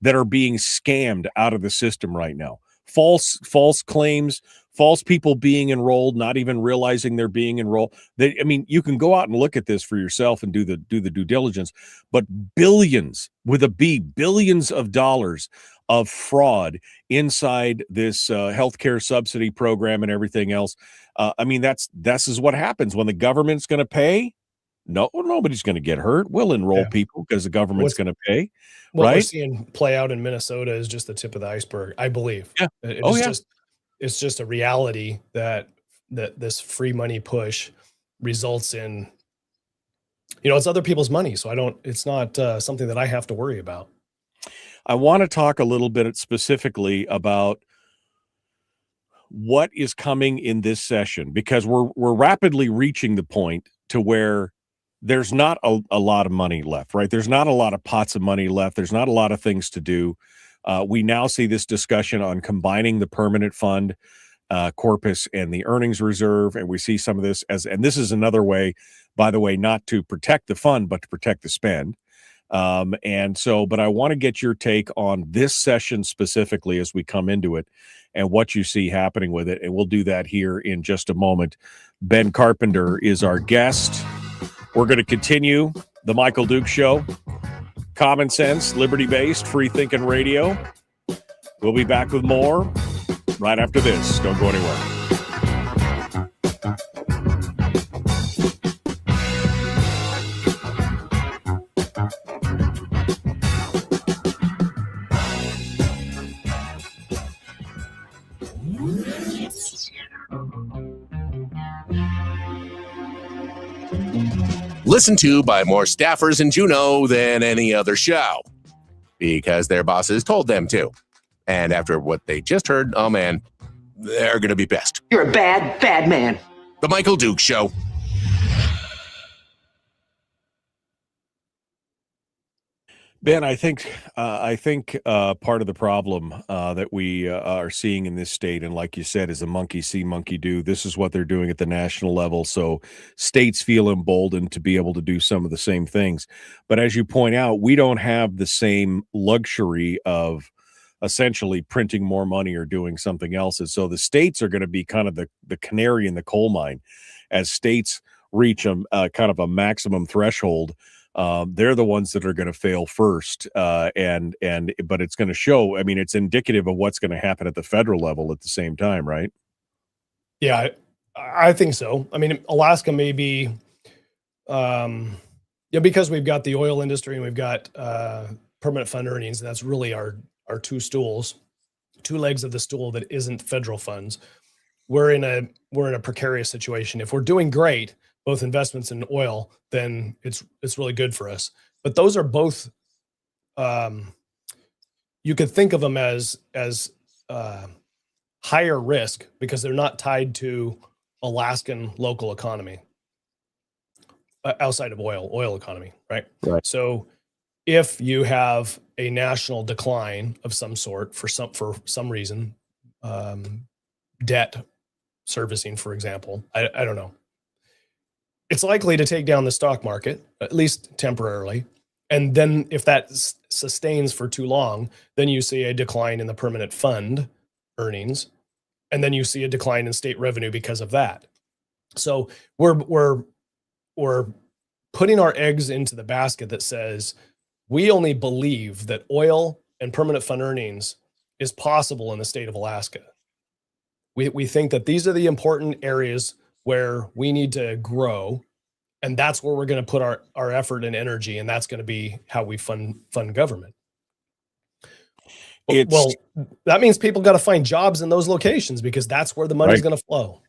that are being scammed out of the system right now. False claims, false people being enrolled, not even realizing they're being enrolled. You can go out and look at this for yourself and do the due diligence, but billions with a B, billions of dollars of fraud inside this healthcare subsidy program and everything else. This is what happens when the government's going to pay. No, nobody's going to get hurt. We'll enroll people because the government's going to pay. What we're seeing play out in Minnesota is just the tip of the iceberg, I believe. Yeah. It's just a reality that this free money push results in, it's other people's money. So it's not something that I have to worry about. I want to talk a little bit specifically about what is coming in this session, because we're rapidly reaching the point to where there's not a lot of money left, right? There's not a lot of pots of money left. There's not a lot of things to do. We now see this discussion on combining the permanent fund corpus and the earnings reserve. And we see some of this and this is another way, by the way, not to protect the fund, but to protect the spend. But I want to get your take on this session specifically as we come into it and what you see happening with it. And we'll do that here in just a moment. Ben Carpenter is our guest. We're going to continue the Michael Duke Show. Common sense, liberty-based, free-thinking radio. We'll be back with more right after this. Don't go anywhere. Listened to by more staffers in Juneau than any other show because their bosses told them to. And after what they just heard, oh man, they're going to be pissed. You're a bad, bad man. The Michael Duke Show. Ben, I think part of the problem that we are seeing in this state, and like you said, is a monkey see, monkey do. This is what they're doing at the national level. So states feel emboldened to be able to do some of the same things. But as you point out, we don't have the same luxury of essentially printing more money or doing something else. And so the states are going to be kind of the canary in the coal mine as states reach kind of a maximum threshold. They're the ones that are going to fail first, but it's going to show. I mean, it's indicative of what's going to happen at the federal level at the same time, right? Yeah, I think so. I mean, Alaska may be, because we've got the oil industry and we've got permanent fund earnings. And that's really our two legs of the stool that isn't federal funds. We're in a precarious situation. If we're doing great, both investments in oil, then it's really good for us. But those are both, you could think of them as higher risk because they're not tied to Alaskan local economy outside of oil economy, right? Right. So if you have a national decline of some sort for some reason, debt servicing, for example, I don't know. It's likely to take down the stock market, at least temporarily. And then if that sustains for too long, then you see a decline in the permanent fund earnings. And then you see a decline in state revenue because of that. So we're putting our eggs into the basket that says we only believe that oil and permanent fund earnings is possible in the state of Alaska. We think that these are the important areas where we need to grow, and that's where we're going to put our effort and energy, and that's going to be how we fund government. Well, that means people got to find jobs in those locations because that's where the money's going to flow.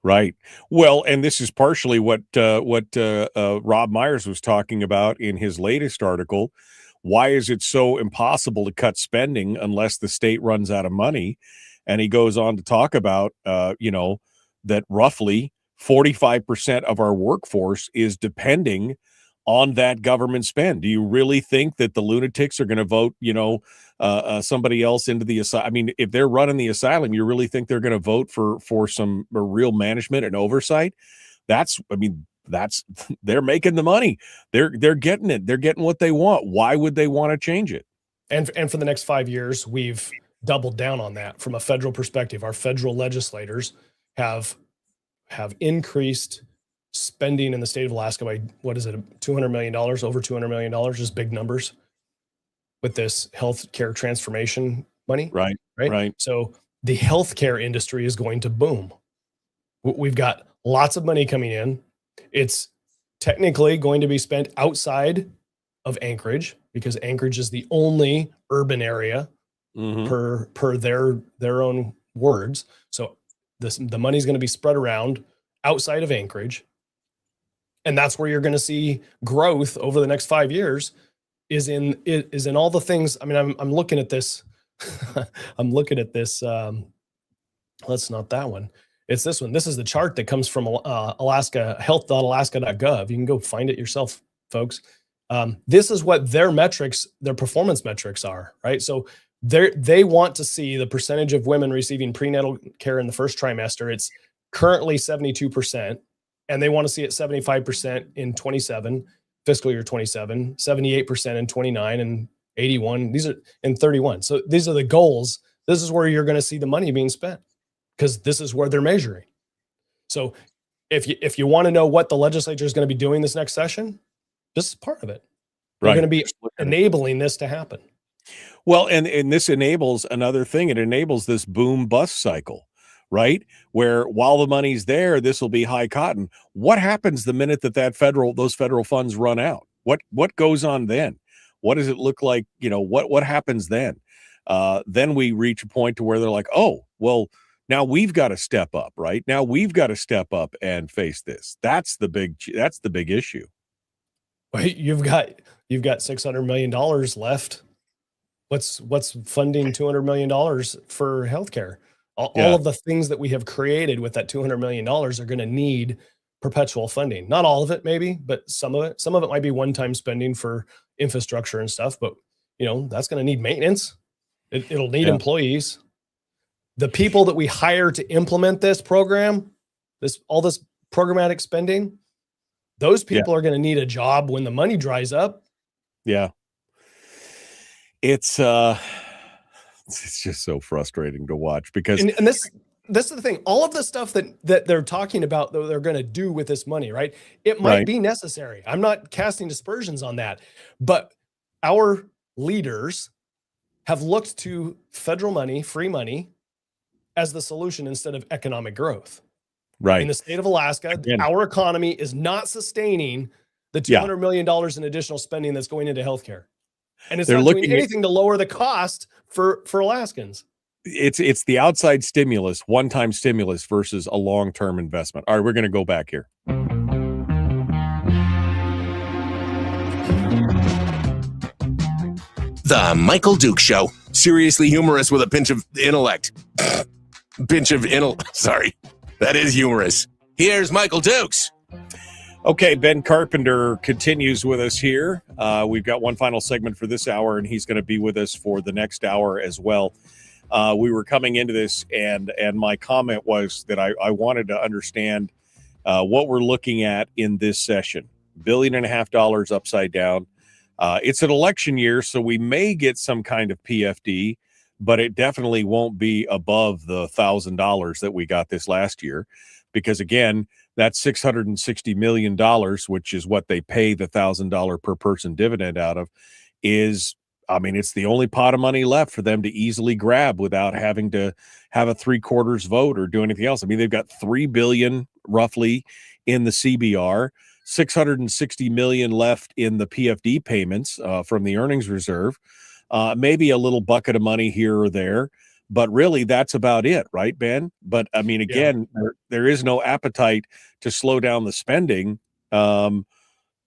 Right. Well, and this is partially what Rob Myers was talking about in his latest article. Why is it so impossible to cut spending unless the state runs out of money? And he goes on to talk about, that roughly 45% of our workforce is depending on that government spend. Do you really think that the lunatics are going to vote, somebody else into the asylum? I mean, if they're running the asylum, you really think they're going to vote for some real management and oversight? They're making the money. They're getting it. They're getting what they want. Why would they want to change it? And for the next 5 years, we've doubled down on that from a federal perspective. Our federal legislators have increased spending in the state of Alaska by, what is it, $200 million, over $200 million, just big numbers with this healthcare transformation money. Right. So the healthcare industry is going to boom. We've got lots of money coming in. It's technically going to be spent outside of Anchorage because Anchorage is the only urban area per their own words. So the money's going to be spread around outside of Anchorage. And that's where you're going to see growth over the next 5 years is in all the things. I mean, I'm looking at this. I'm looking at this. That's not that one. It's this one. This is the chart that comes from Alaska, health.alaska.gov. You can go find it yourself, folks. This is what their metrics, their performance metrics are, right? So they want to see the percentage of women receiving prenatal care in the first trimester. It's currently 72%, and they want to see it 75% in 27, fiscal year 27, 78% in 29, and 81. These are in 31. So these are the goals. This is where you're going to see the money being spent because this is where they're measuring. So if you want to know what the legislature is going to be doing this next session, this is part of it. They're going to be enabling this to happen. Well, and this enables another thing. It enables this boom bust cycle, right? Where while the money's there, this will be high cotton. What happens the minute those federal funds run out? What goes on then? What does it look like? What happens then? Then we reach a point to where they're like, oh, well, now we've got to step up, right? Now we've got to step up and face this. That's the big issue. Well, you've got $600 million left. What's funding $200 million for healthcare? All of the things that we have created with that $200 million are going to need perpetual funding. Not all of it, maybe, but some of it. Some of it might be one-time spending for infrastructure and stuff. But that's going to need maintenance. It'll need employees. The people that we hire to implement this program, all this programmatic spending, those people are going to need a job when the money dries up. Yeah. It's just so frustrating to watch because and this is the thing. All of the stuff that they're talking about that they're going to do with this money, right? It might be necessary. I'm not casting aspersions on that, but our leaders have looked to federal money, free money, as the solution instead of economic growth. Right. In the state of Alaska, our economy is not sustaining the $200 million in additional spending that's going into healthcare. And it's not doing anything to lower the cost for Alaskans. It's the outside stimulus, one-time stimulus versus a long-term investment. All right, we're going to go back here. The Michael Duke Show. Seriously humorous with a pinch of intellect. Sorry. That is humorous. Here's Michael Dukes. Okay, Ben Carpenter continues with us here. We've got one final segment for this hour, and he's going to be with us for the next hour as well. We were coming into this, and my comment was that I wanted to understand what we're looking at in this session. $1.5 billion upside down. It's an election year, so we may get some kind of PFD, but it definitely won't be above the $1,000 that we got this last year, because again, that's $660 million, which is what they pay the $1,000 per person dividend out of, it's the only pot of money left for them to easily grab without having to have a 3/4 vote or do anything else. They've got $3 billion roughly in the CBR, $660 million left in the PFD payments from the earnings reserve, maybe a little bucket of money here or there, but really that's about it, right, Ben? But again, there is no appetite to slow down the spending.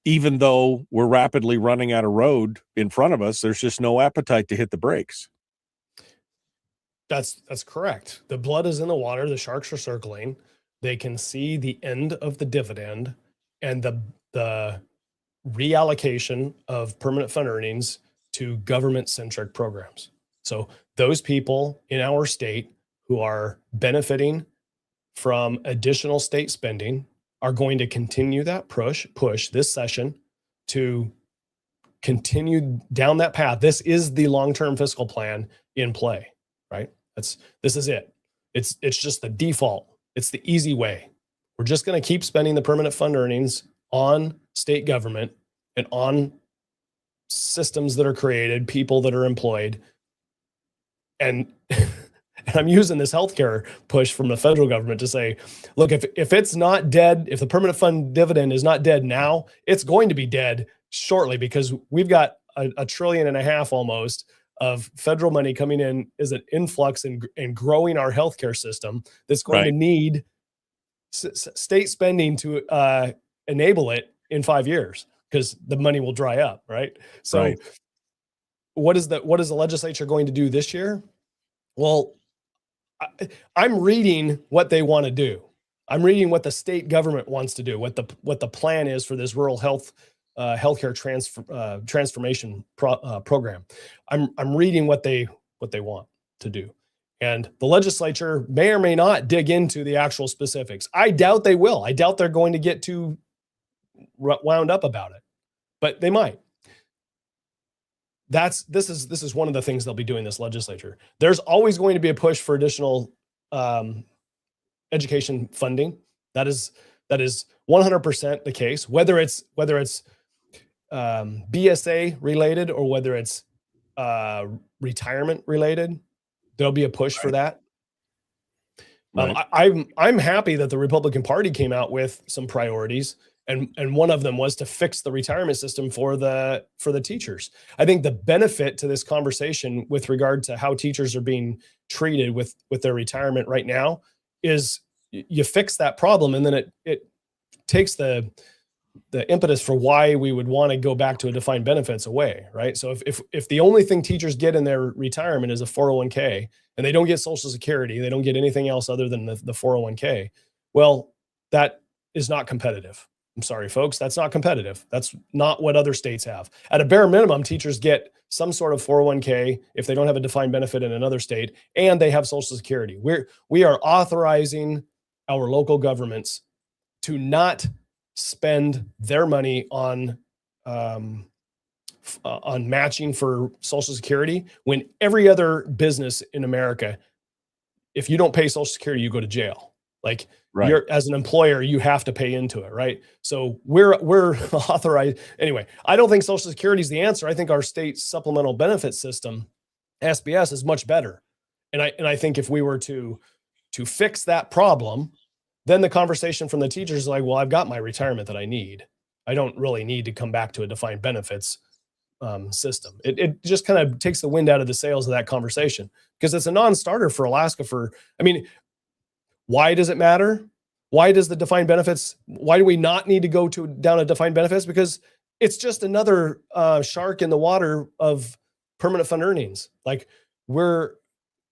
Even though we're rapidly running out of road in front of us, there's just no appetite to hit the brakes. That's correct. The blood is in the water. The sharks are circling. They can see the end of the dividend and the reallocation of permanent fund earnings to government-centric programs. So those people in our state who are benefiting from additional state spending are going to continue that push this session to continue down that path. This is the long-term fiscal plan in play, right? This is it. It's just the default. It's the easy way. We're just going to keep spending the permanent fund earnings on state government and on systems that are created, people that are employed. And I'm using this healthcare push from the federal government to say, look, if it's not dead, if the permanent fund dividend is not dead now, it's going to be dead shortly, because we've got $1.5 trillion almost of federal money coming in as an influx and growing our healthcare system that's going to need state spending to enable it in 5 years, because the money will dry up, right? So what is the legislature going to do this year? Well, I'm reading what they want to do. I'm reading what the state government wants to do, what the plan is for this rural healthcare transformation program. I'm reading what they want to do, and the legislature may or may not dig into the actual specifics. I doubt they will. I doubt they're going to get too wound up about it, but they might. This is one of the things they'll be doing this legislature. There's always going to be a push for additional education funding. That is 100% the case, whether it's BSA related or whether it's retirement related. There'll be a push for that. I'm happy that the Republican Party came out with some priorities. And one of them was to fix the retirement system for the teachers. I think the benefit to this conversation with regard to how teachers are being treated with their retirement right now is you fix that problem, and then it takes the impetus for why we would want to go back to a defined benefits away, right? So if the only thing teachers get in their retirement is a 401k, and they don't get Social Security, they don't get anything else other than the 401k, well, that is not competitive. I'm sorry, folks, that's not competitive. That's not what other states have. At a bare minimum, teachers get some sort of 401k if they don't have a defined benefit in another state, and they have Social Security. We are authorizing our local governments to not spend their money on matching for Social Security when every other business in America, if you don't pay Social Security, you go to jail. Like, Right. you're, as an employer, you have to pay into it, right? So we're authorized. Anyway, I don't think Social Security is the answer. I think our state supplemental benefit system, SBS, is much better. And I think if we were to fix that problem, then the conversation from the teachers is like, well, I've got my retirement that I need. I don't really need to come back to a defined benefits system. It just kind of takes the wind out of the sails of that conversation, because it's a non-starter for Alaska. Why does it matter? Why does the defined benefits, why do we not need to go down a defined benefits? Because it's just another shark in the water of permanent fund earnings. Like,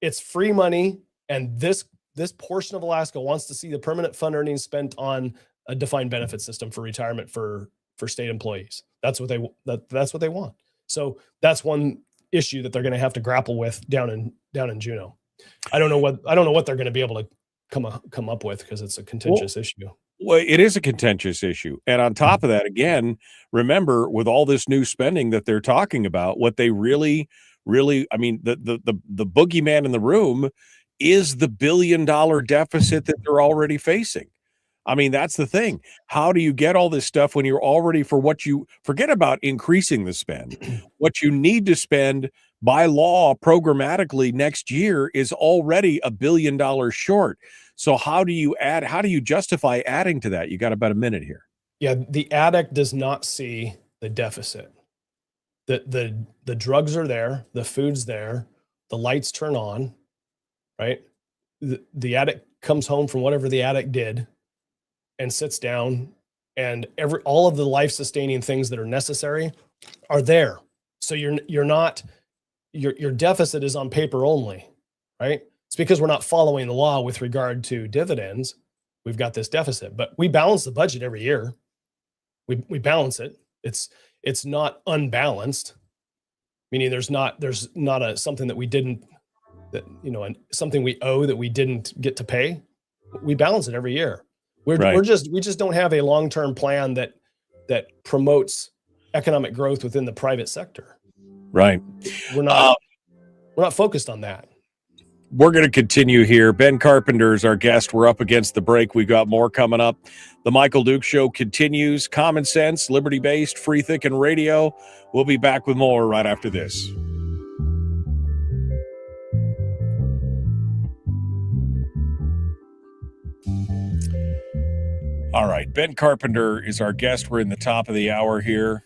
it's free money, and this portion of Alaska wants to see the permanent fund earnings spent on a defined benefit system for retirement for state employees. That's what they want. So that's one issue that they're going to have to grapple with down in Juneau. I don't know what they're going to be able to come up with, because it's a contentious issue. Well, it is a contentious issue. And on top of that, again, remember, with all this new spending that they're talking about, what they really, I mean, the boogeyman in the room is the $1 billion deficit that they're already facing. I mean, that's the thing. How do you get all this stuff when you're already, forget about increasing the spend. What you need to spend by law programmatically next year is already $1 billion short. So how do you justify adding to that? You got about a minute here. Yeah. The addict does not see the deficit. The drugs are there, the food's there, the lights turn on, right? The addict comes home from whatever the addict did and sits down, and all of the life-sustaining things that are necessary are there. So your deficit is on paper only, right? It's because we're not following the law with regard to dividends. We've got this deficit, but we balance the budget every year. We balance it. It's not unbalanced, meaning there's not something that we didn't, something we owe that we didn't get to pay. We balance it every year. We just don't have a long-term plan that promotes economic growth within the private sector. Right. We're not focused on that. We're going to continue here. Ben Carpenter is our guest. We're up against the break. We've got more coming up. The Michael Duke Show continues. Common sense, liberty-based, free thinking radio. We'll be back with more right after this. All right. Ben Carpenter is our guest. We're in the top of the hour here.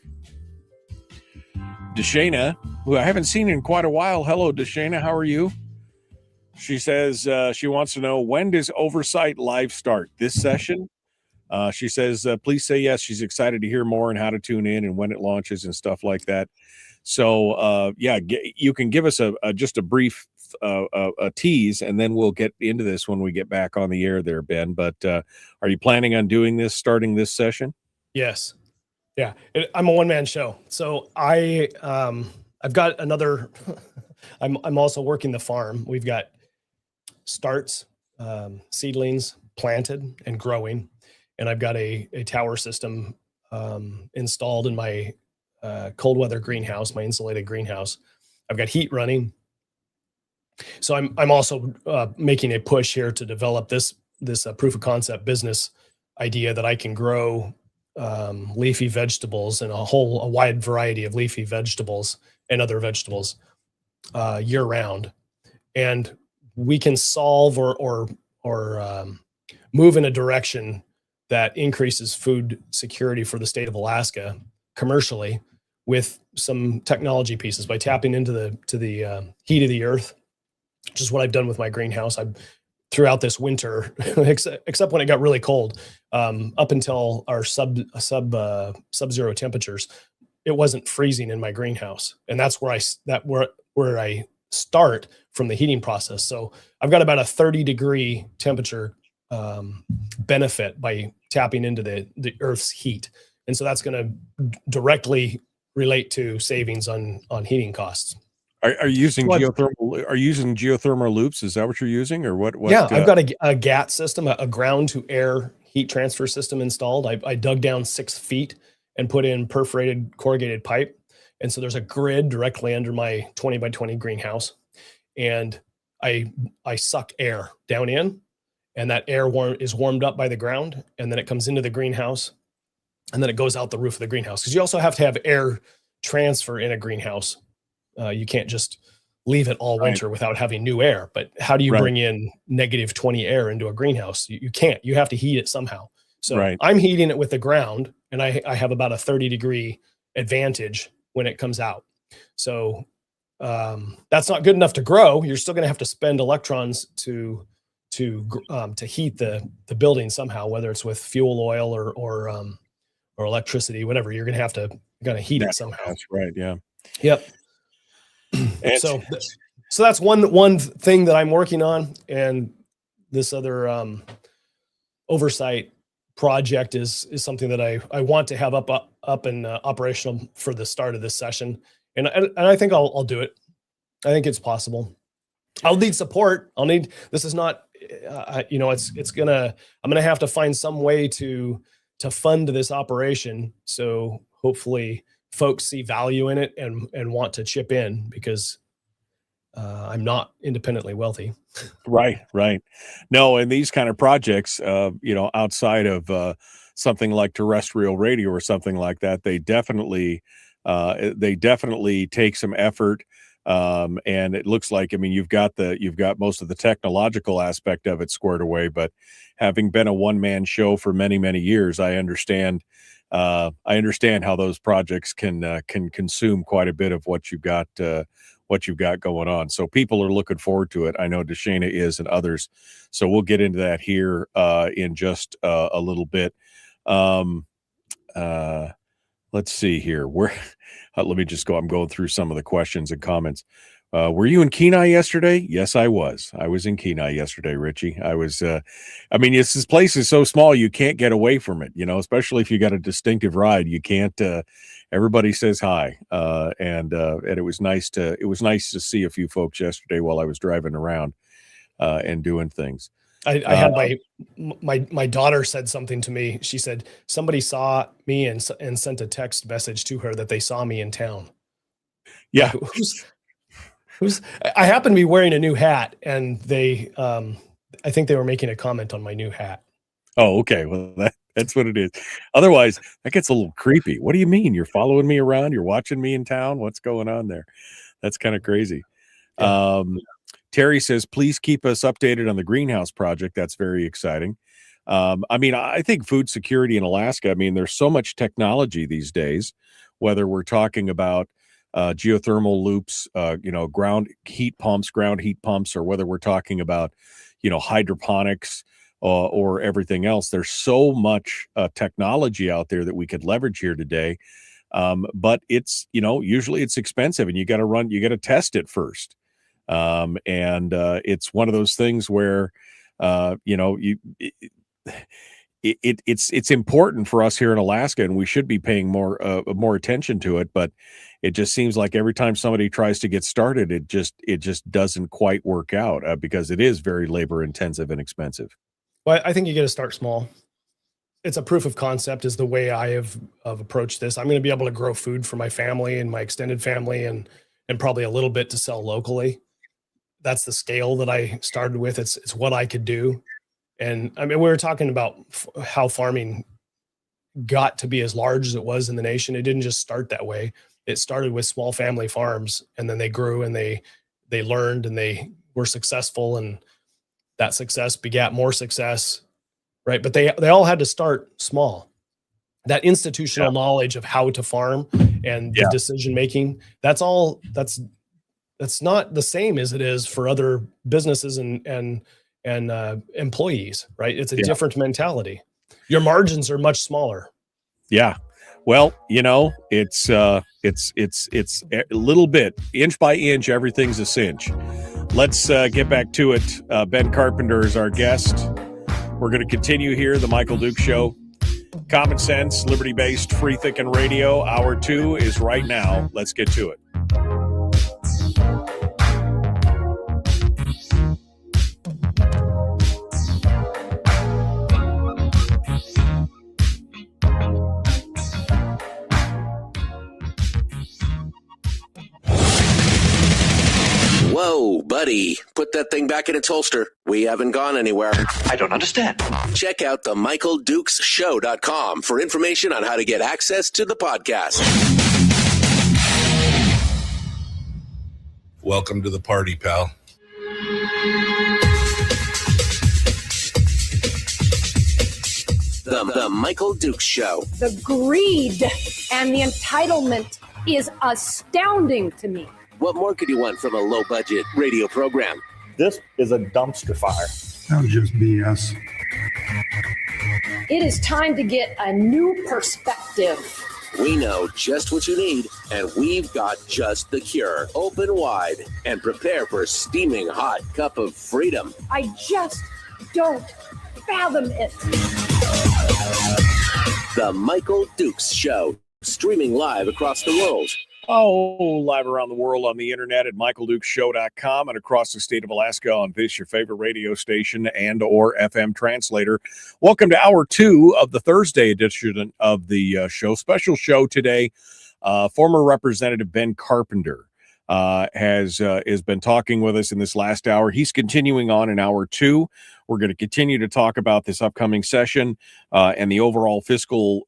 Deshana, who I haven't seen in quite a while. Hello, Deshana. How are you? She says she wants to know, when does Oversight Live start? This session? She says, please say yes. She's excited to hear more and how to tune in and when it launches and stuff like that. So, you can give us just a brief a tease, and then we'll get into this when we get back on the air there, Ben. But are you planning on doing this starting this session? Yes. Yeah. I'm a one-man show. So I've got another, I'm also working the farm. We've got starts, seedlings planted and growing. And I've got a tower system installed in my cold weather greenhouse, my insulated greenhouse. I've got heat running. So I'm also making a push here to develop this proof of concept business idea that I can grow leafy vegetables and a wide variety of leafy vegetables and other vegetables year round. And we can solve or move in a direction that increases food security for the state of Alaska commercially with some technology pieces by tapping into the heat of the earth, which is what I've done with my greenhouse. Throughout this winter, except when it got really cold, up until our sub-zero temperatures, it wasn't freezing in my greenhouse, and that's where I start from the heating process. So I've got about a 30-degree temperature benefit by tapping into the Earth's heat. And so that's going to directly relate to savings on heating costs. Are you using geothermal? Are you using geothermal loops? Is that what you're using, or what? Yeah, I've got a GAT system, a ground to air heat transfer system installed. I dug down 6 feet and put in perforated corrugated pipe, and so there's a grid directly under my 20 by 20 greenhouse, and I suck air down in, and that air is warmed up by the ground, and then it comes into the greenhouse, and then it goes out the roof of the greenhouse, because you also have to have air transfer in a greenhouse. You can't just leave it all winter without having new air. But how do you bring in -20 air into a greenhouse? You can't. You have to heat it somehow. So I'm heating it with the ground, and I have about a 30-degree advantage when it comes out. So that's not good enough to grow. You're still going to have to spend electrons to heat the building somehow, whether it's with fuel oil or electricity, whatever. You're going to heat it somehow. That's right. Yeah. Yep. So that's one thing that I'm working on, and this other oversight project is something that I want to have up and operational for the start of this session, and I think I'll do it. I think it's possible. I'll need support. This is not, I'm gonna have to find some way to fund this operation. So hopefully folks see value in it and want to chip in, because I'm not independently wealthy. Right. No, and these kind of projects, outside of something like terrestrial radio or something like that, they definitely take some effort. And it looks like, you've got most of the technological aspect of it squared away, but having been a one-man show for many, many years, I understand how those projects can consume quite a bit of what you've got going on. So people are looking forward to it. I know Deshana is, and others. So we'll get into that here in just a little bit. Let's see here. Let me just go. I'm going through some of the questions and comments. Were you in Kenai yesterday? Yes, I was. I was in Kenai yesterday, Richie. I was, this place is so small, you can't get away from it, especially if you got a distinctive ride, you can't, everybody says hi. And it was nice to see a few folks yesterday while I was driving around, and doing things. I had my daughter said something to me. She said somebody saw me and sent a text message to her that they saw me in town. Yeah. Like, I happen to be wearing a new hat, and they, I think they were making a comment on my new hat. Oh, okay. Well, that's what it is. Otherwise, that gets a little creepy. What do you mean? You're following me around? You're watching me in town? What's going on there? That's kind of crazy. Yeah. Terry says, please keep us updated on the greenhouse project. That's very exciting. I think food security in Alaska, there's so much technology these days, whether we're talking about geothermal loops, ground heat pumps, or whether we're talking about, hydroponics or everything else. There's so much technology out there that we could leverage here today. But it's, usually it's expensive, and you got to test it first. It's one of those things where, it's important for us here in Alaska, and we should be paying more attention to it. But it just seems like every time somebody tries to get started, it just doesn't quite work out, because it is very labor intensive and expensive. Well, I think you got to start small. It's a proof of concept is the way I have approached this. I'm going to be able to grow food for my family and my extended family, and probably a little bit to sell locally. That's the scale that I started with. It's what I could do. And we were talking about how farming got to be as large as it was in the nation. It didn't just start that way. It started with small family farms, and then they grew, and they learned, and they were successful, and that success begat more success, right? But they all had to start small. That institutional knowledge of how to farm and the decision making, that's not the same as it is for other businesses and employees, right? It's a different mentality. Your margins are much smaller. Yeah. Well, it's a little bit inch by inch. Everything's a cinch. Let's get back to it. Ben Carpenter is our guest. We're going to continue here, the Michael Duke Show. Common sense, liberty-based, free-thinking radio. Hour 2 is right now. Let's get to it. Whoa, buddy. Put that thing back in its holster. We haven't gone anywhere. I don't understand. Check out the MichaelDukesShow.com for information on how to get access to the podcast. Welcome to the party, pal. The Michael Dukes Show. The greed and the entitlement is astounding to me. What more could you want from a low-budget radio program? This is a dumpster fire. That was just BS. It is time to get a new perspective. We know just what you need, and we've got just the cure. Open wide and prepare for a steaming hot cup of freedom. I just don't fathom it. The Michael Dukes Show, streaming live across the world. Live around the world on the internet at michaeldukeshow.com and across the state of Alaska on this, your favorite radio station and or FM translator. Welcome to Hour 2 of the Thursday edition of the show. Special show today. Former Representative Ben Carpenter has been talking with us in this last hour. He's continuing on in Hour 2. We're going to continue to talk about this upcoming session and the overall fiscal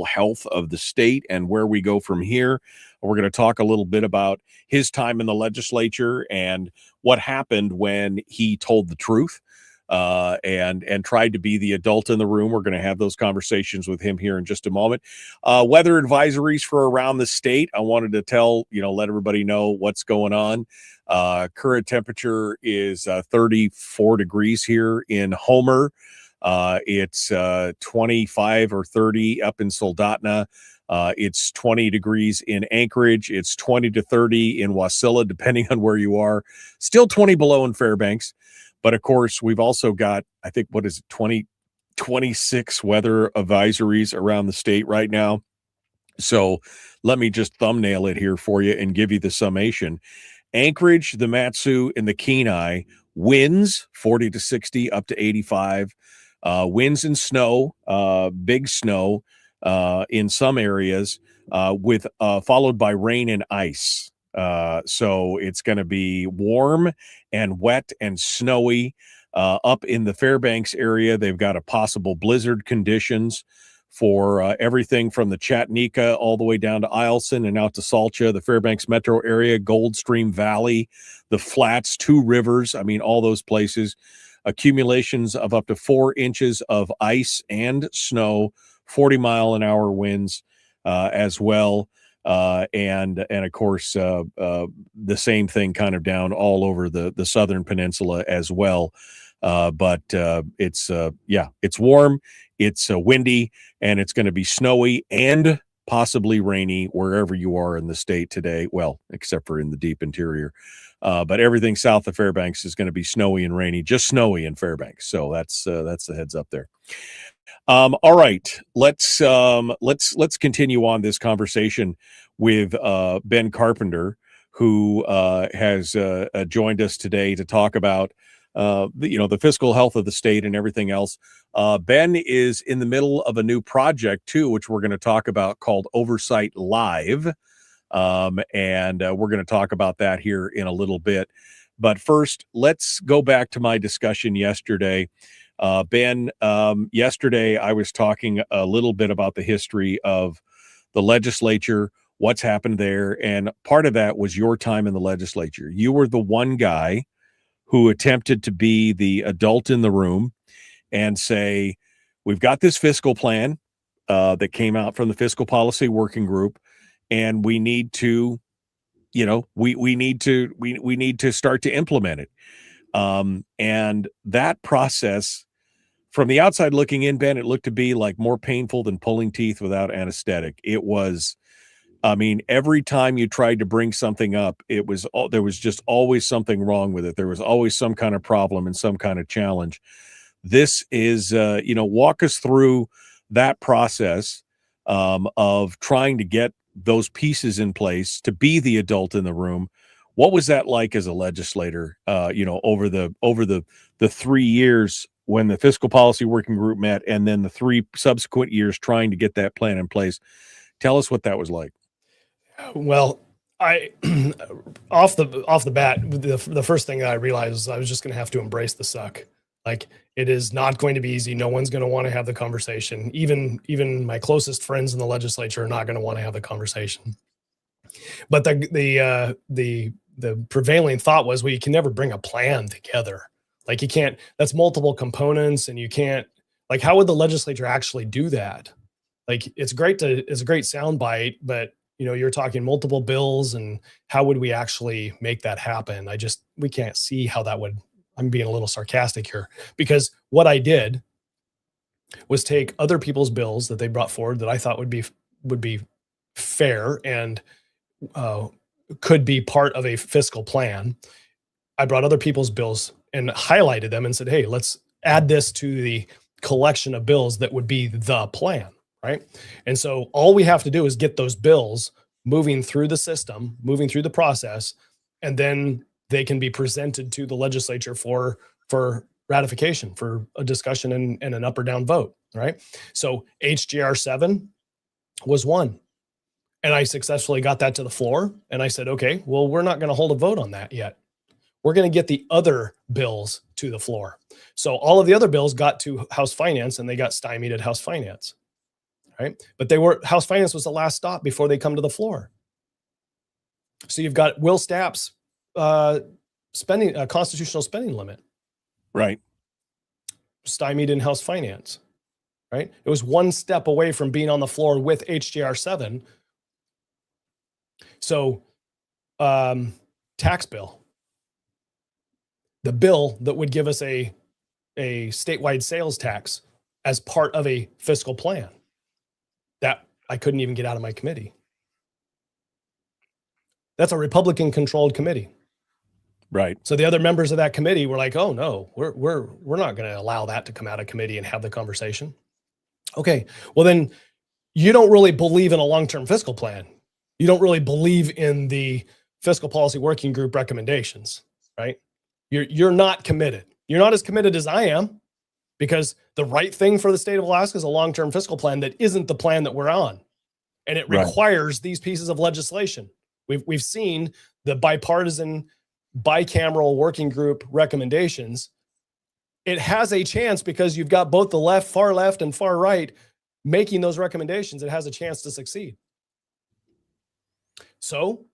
health of the state and where we go from here. We're going to talk a little bit about his time in the legislature and what happened when he told the truth and tried to be the adult in the room. We're going to have those conversations with him here in just a moment. Weather advisories for around the state. I wanted to let everybody know what's going on. Current temperature is 34 degrees here in Homer. It's 25 or 30 up in Soldotna. It's 20 degrees in Anchorage. It's 20 to 30 in Wasilla, depending on where you are. Still 20 below in Fairbanks. But of course, we've also got, I think, 26 weather advisories around the state right now. So let me just thumbnail it here for you and give you the summation. Anchorage, the Matsu, and the Kenai, winds 40 to 60 up to 85. Winds and snow, big snow in some areas, with followed by rain and ice. So it's going to be warm and wet and snowy up in the Fairbanks area. They've got a possible blizzard conditions for everything from the Chattanooga all the way down to Eielson and out to Salcha, the Fairbanks metro area, Goldstream Valley, the Flats, Two Rivers. I mean, all those places. Accumulations of up to 4 inches of ice and snow, 40-mile-an-hour winds as well. And of course, the same thing kind of down all over the southern peninsula as well. But it's warm, it's windy, and it's going to be snowy and possibly rainy wherever you are in the state today. Well, except for in the deep interior. But everything south of Fairbanks is going to be snowy and rainy, just snowy in Fairbanks. So that's the heads up there. All right, let's continue on this conversation with Ben Carpenter, who has joined us today to talk about the fiscal health of the state and everything else. Ben is in the middle of a new project too, which we're going to talk about, called Oversight Live, and we're going to talk about that here in a little bit. But first, let's go back to my discussion yesterday. Ben, yesterday I was talking a little bit about the history of the legislature, what's happened there, and part of that was your time in the legislature. You were the one guy who attempted to be the adult in the room and say, we've got this fiscal plan that came out from the Fiscal Policy Working Group, and we need to, we need to start to implement it. And that process, from the outside looking in, Ben, it looked to be like more painful than pulling teeth without anesthetic. It was, every time you tried to bring something up, there was just always something wrong with it. There was always some kind of problem and some kind of challenge. this is, walk us through that process of trying to get those pieces in place to be the adult in the room. What was that like as a legislator, over the 3 years when the fiscal policy working group met, and then the 3 subsequent years trying to get that plan in place? Tell us what that was like. Well, I off the bat, the first thing that I realized was I was just going to have to embrace the suck. Like, it is not going to be easy. No one's going to want to have the conversation. Even my closest friends in the legislature are not going to want to have the conversation. But the prevailing thought was, well, you can never bring a plan together. Like, you can't. That's multiple components, and you can't. Like, how would the legislature actually do that? Like, it's a great soundbite, but you're talking multiple bills, and how would we actually make that happen? We can't see how that would. I'm being a little sarcastic here, because what I did was take other people's bills that they brought forward that I thought would be fair and could be part of a fiscal plan. I brought other people's bills and highlighted them and said, hey, let's add this to the collection of bills that would be the plan, right? And so all we have to do is get those bills moving through the system, moving through the process, and then they can be presented to the legislature for ratification, for a discussion and an up or down vote, right? So HJR 7 was one. And I successfully got that to the floor. And I said, okay, well, we're not going to hold a vote on that yet. We're going to get the other bills to the floor. So all of the other bills got to House Finance, and they got stymied at House Finance, right? But House Finance was the last stop before they come to the floor. So you've got Will Stapp's constitutional spending limit, right? Stymied in House Finance, right? It was one step away from being on the floor with HJR 7. So, tax bill, the bill that would give us a statewide sales tax as part of a fiscal plan, that I couldn't even get out of my committee. That's a Republican-controlled committee. Right. So the other members of that committee were like, "Oh no, we're not going to allow that to come out of committee and have the conversation." Okay, well then, you don't really believe in a long-term fiscal plan. You don't really believe in the fiscal policy working group recommendations, right? You're not committed. You're not as committed as I am, because the right thing for the state of Alaska is a long-term fiscal plan that isn't the plan that we're on, and it requires these pieces of legislation. We've seen the bipartisan, bicameral working group recommendations. It has a chance, because you've got both the far left and far right making those recommendations. It has a chance to succeed. So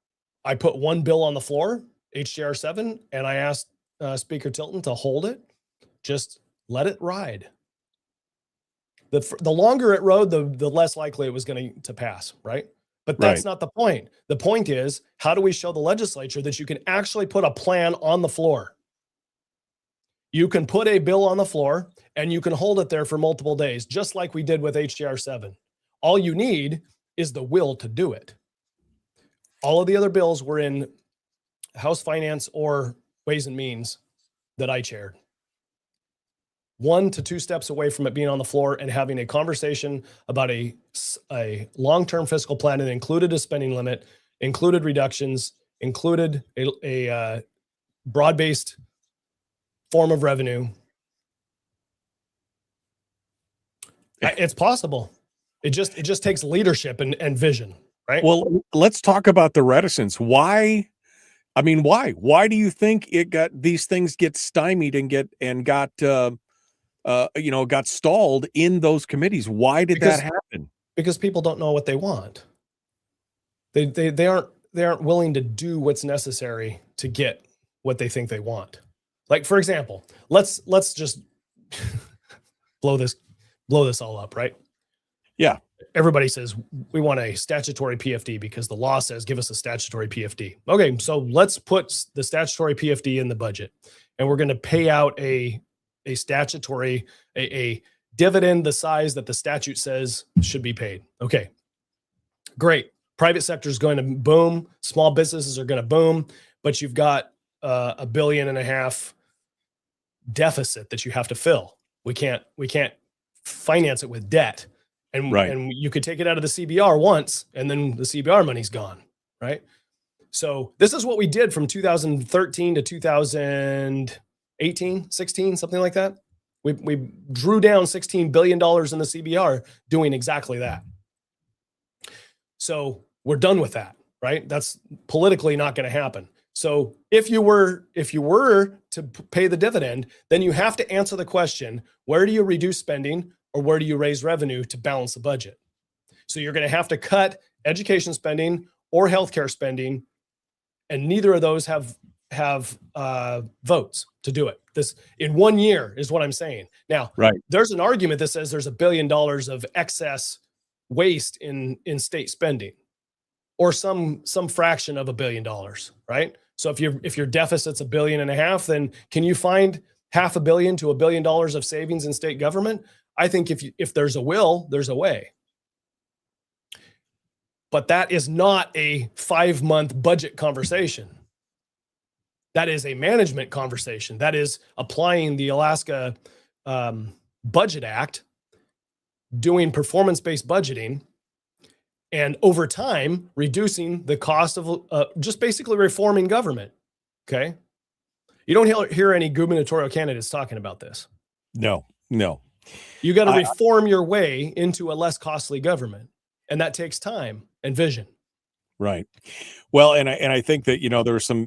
I put one bill on the floor, HJR 7, and I asked Speaker Tilton to hold it. Just let it ride. The longer it rode, the less likely it was going to pass, right? But that's not the point. The point is, how do we show the legislature that you can actually put a plan on the floor? You can put a bill on the floor and you can hold it there for multiple days, just like we did with HJR 7. All you need is the will to do it. All of the other bills were in House Finance or Ways and Means that I chaired. 1 to 2 steps away from it being on the floor and having a conversation about a long-term fiscal plan that included a spending limit, included reductions, included a broad-based form of revenue. It's possible. It just takes leadership and vision, right? Well, let's talk about the reticence. Why? I mean, why? Why do you think these things get stymied and got stalled in those committees? Why did that happen? Because people don't know what they want. They aren't willing to do what's necessary to get what they think they want. Like, for example, let's just blow this all up, right? Yeah. Everybody says we want a statutory PFD because the law says give us a statutory PFD. Okay, so let's put the statutory PFD in the budget, and we're going to pay out a statutory a dividend the size that the statute says should be paid. Okay, great. Private sector is going to boom. Small businesses are going to boom, but you've got $1.5 billion deficit that you have to fill. We can't finance it with debt. And, Right. and you could take it out of the CBR once, and then the CBR money's gone, right? So this is what we did from 2013 to 2018, 16, something like that. We drew down $16 billion in the CBR doing exactly that. So we're done with that, right? That's politically not going to happen. So if you were to pay the dividend, then you have to answer the question, where do you reduce spending or where do you raise revenue to balance the budget? So you're going to have to cut education spending or healthcare spending, and neither of those have votes to do it. This in 1 year is what I'm saying. Now, Right. There's an argument that says there's $1 billion of excess waste in state spending, or some fraction of $1 billion, right? So if your deficit's $1.5 billion, then can you find $500 million to $1 billion of savings in state government? I think if there's a will, there's a way. But that is not a 5-month budget conversation. That is a management conversation. That is applying the Alaska Budget Act, doing performance-based budgeting, and over time, reducing the cost of just basically reforming government. Okay. You don't hear any gubernatorial candidates talking about this. No. You got to reform your way into a less costly government. And that takes time and vision. Right. Well, and I think that,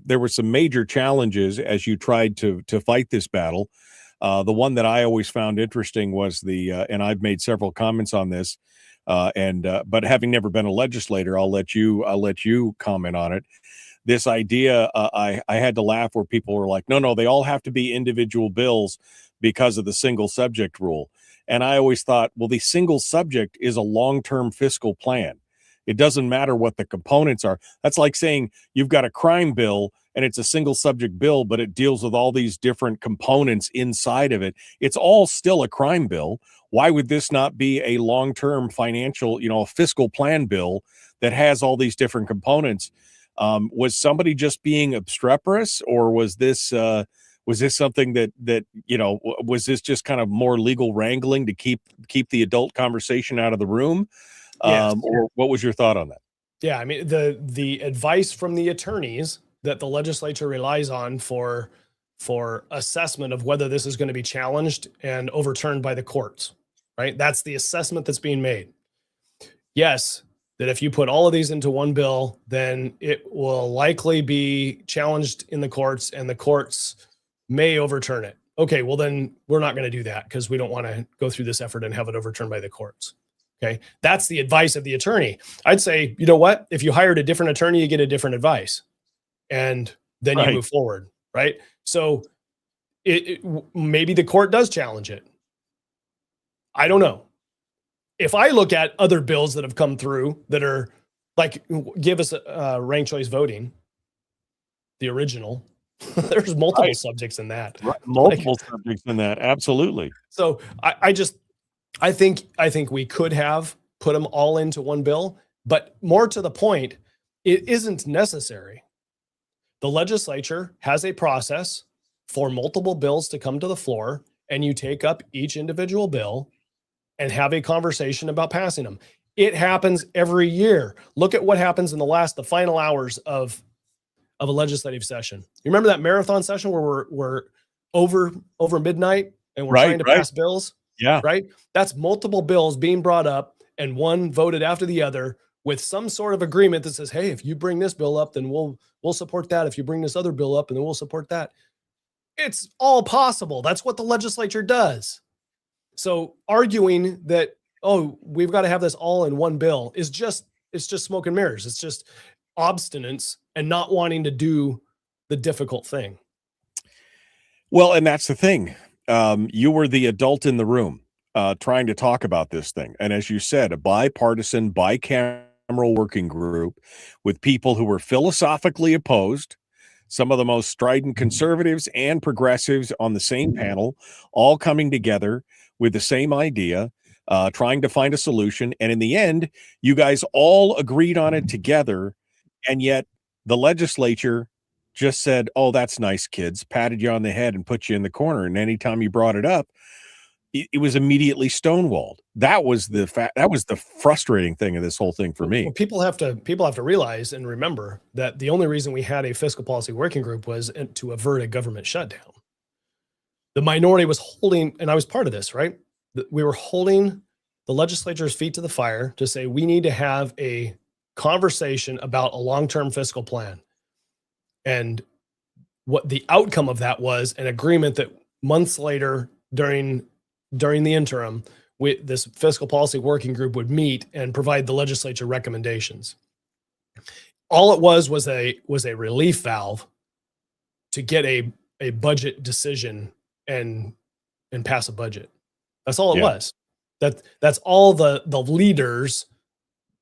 there were some major challenges as you tried to fight this battle. The one that I always found interesting was and I've made several comments on this, but having never been a legislator, I'll let you comment on it. This idea, I had to laugh where people were like, no, they all have to be individual bills because of the single subject rule. And I always thought, well, the single subject is a long-term fiscal plan. It doesn't matter what the components are. That's like saying you've got a crime bill and it's a single subject bill, but it deals with all these different components inside of it. It's all still a crime bill. Why would this not be a long-term financial, a fiscal plan bill that has all these different components? Was somebody just being obstreperous, or was this something that was this just kind of more legal wrangling to keep the adult conversation out of the room? Yes. Or what was your thought on that? Yeah, I mean, the advice from the attorneys that the legislature relies on for assessment of whether this is going to be challenged and overturned by the courts, right? That's the assessment that's being made. Yes, that if you put all of these into one bill, then it will likely be challenged in the courts, and the courts may overturn it. Okay, well then we're not going to do that because we don't want to go through this effort and have it overturned by the courts. Okay, that's the advice of the attorney. I'd say, you know what? If you hired a different attorney, you get a different advice, and then you move forward, right? So maybe the court does challenge it. I don't know. If I look at other bills that have come through that are like, give us a ranked choice voting, the original, there's multiple subjects in that. Right. Multiple subjects in that. Absolutely. So I think we could have put them all into one bill, but more to the point, it isn't necessary. The legislature has a process for multiple bills to come to the floor, and you take up each individual bill and have a conversation about passing them. It happens every year. Look at what happens in the final hours of a legislative session. You remember that marathon session where we're over midnight and we're trying to pass bills? Yeah. Right. That's multiple bills being brought up and one voted after the other with some sort of agreement that says, hey, if you bring this bill up, then we'll support that. If you bring this other bill up, and then we'll support that. It's all possible. That's what the legislature does. So arguing that, oh, we've got to have this all in one bill it's just smoke and mirrors. It's just obstinance and not wanting to do the difficult thing. Well, and that's the thing. You were the adult in the room trying to talk about this thing. And as you said, a bipartisan, bicameral working group with people who were philosophically opposed, some of the most strident conservatives and progressives on the same panel, all coming together with the same idea, trying to find a solution. And in the end, you guys all agreed on it together. And yet the legislature just said, oh, that's nice, kids, patted you on the head and put you in the corner. And anytime you brought it up, it was immediately stonewalled. That was the frustrating thing of this whole thing for me. Well, people have to realize and remember that the only reason we had a fiscal policy working group was to avert a government shutdown. The minority was holding, and I was part of this, right? We were holding the legislature's feet to the fire to say we need to have a conversation about a long-term fiscal plan. And what the outcome of that was an agreement that months later during the interim, this fiscal policy working group would meet and provide the legislature recommendations. All it was a relief valve to get a budget decision and pass a budget. That's all it was. That's all the leaders,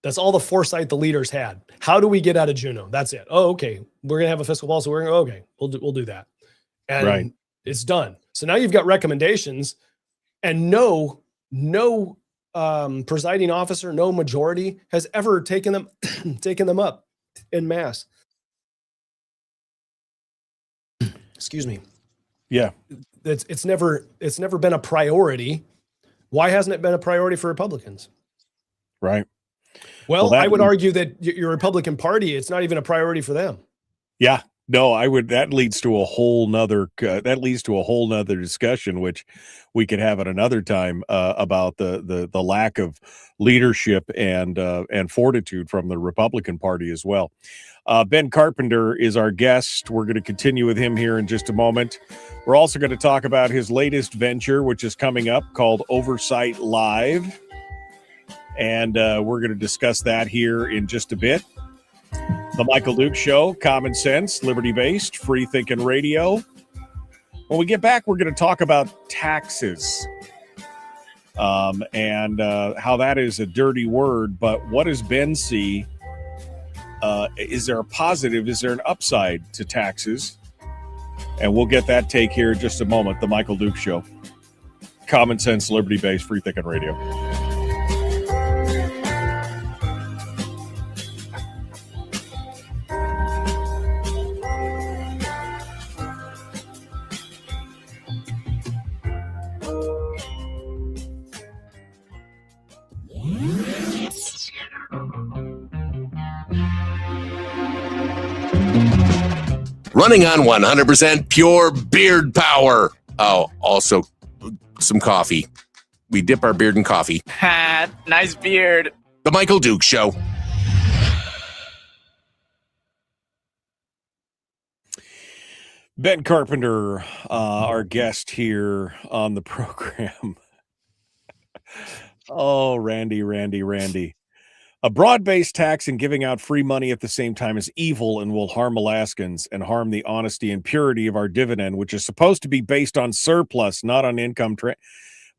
that's all the foresight the leaders had. How do we get out of Juneau? That's it. Oh, okay. We're going to have a fiscal policy. Okay, we'll do that. And it's done. So now you've got recommendations, and no presiding officer, no majority has ever taken them up en masse. Excuse me. Yeah. It's never been a priority. Why hasn't it been a priority for Republicans? Right. Well, I would argue that your Republican Party, it's not even a priority for them. Yeah. No, that leads to a whole nother discussion, which we could have at another time, about the lack of leadership and fortitude from the Republican Party as well. Ben Carpenter is our guest. We're going to continue with him here in just a moment. We're also going to talk about his latest venture, which is coming up, called Oversight Live. And we're going to discuss that here in just a bit. The Michael Duke Show, common sense, liberty-based, free-thinking radio. When we get back, we're going to talk about taxes and how that is a dirty word. But what does Ben see? Is there a positive? Is there an upside to taxes? And we'll get that take here in just a moment. The Michael Duke Show, common sense, liberty-based, free-thinking radio. Running on 100% pure beard power. Oh, also some coffee. We dip our beard in coffee. Ha, nice beard. The Michael Duke Show. Ben Carpenter, our guest here on the program. Oh, Randy. A broad-based tax and giving out free money at the same time is evil and will harm Alaskans and harm the honesty and purity of our dividend, which is supposed to be based on surplus, not on income.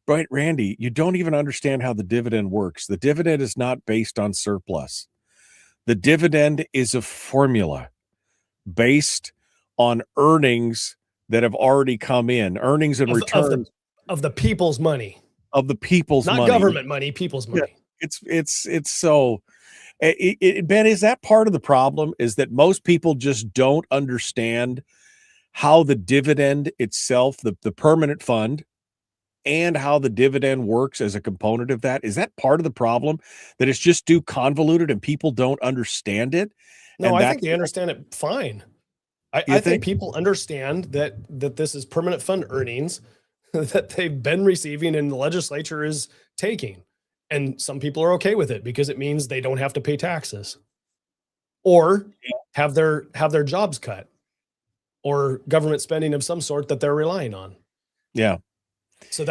Right, Randy, you don't even understand how the dividend works. The dividend is not based on surplus. The dividend is a formula based on earnings that have already come in, earnings and returns of the people's money. Of the people's money. Not government money, people's money. Yeah. It's so Ben, is that part of the problem, is that most people just don't understand how the dividend itself, the permanent fund, and how the dividend works as a component of that? Is that part of the problem, that it's just too convoluted and people don't understand it? No, I think they understand it fine. I think people understand that this is permanent fund earnings that they've been receiving and the legislature is taking. And some people are okay with it because it means they don't have to pay taxes or have their jobs cut or government spending of some sort that they're relying on. Yeah. So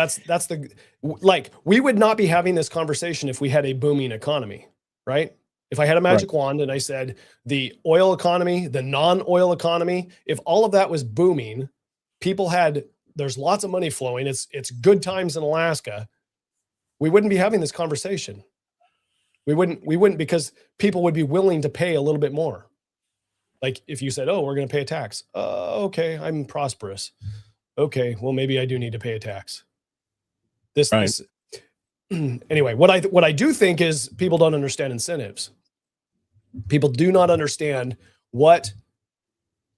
we would not be having this conversation if we had a booming economy, right? If I had a magic wand and I said the oil economy, the non-oil economy, if all of that was booming, there's lots of money flowing. It's good times in Alaska. We wouldn't be having this conversation. We wouldn't because people would be willing to pay a little bit more. Like if you said, oh, we're going to pay a tax. Okay, I'm prosperous. Okay, well, maybe I do need to pay a tax. This anyway, what I do think is people don't understand incentives. People do not understand what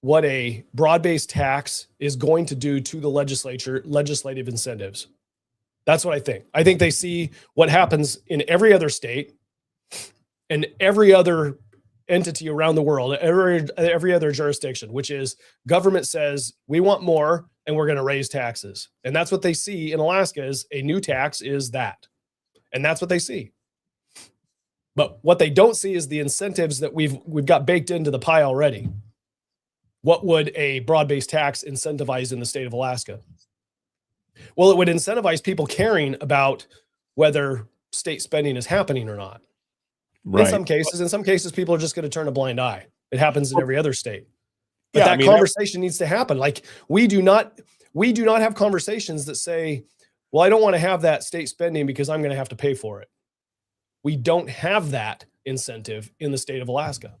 a broad-based tax is going to do to the legislative incentives. That's what I think. I think they see what happens in every other state and every other entity around the world, every other jurisdiction, which is government says we want more and we're going to raise taxes. And that's what they see in Alaska is a new tax is that. And that's what they see. But what they don't see is the incentives that we've got baked into the pie already. What would a broad-based tax incentivize in the state of Alaska? Well, it would incentivize people caring about whether state spending is happening or not. Right. In some cases, people are just going to turn a blind eye. It happens in every other state. But Yeah, that I mean, conversation needs to happen. Like we do not have conversations that say, well, I don't want to have that state spending because I'm going to have to pay for it. We don't have that incentive in the state of Alaska.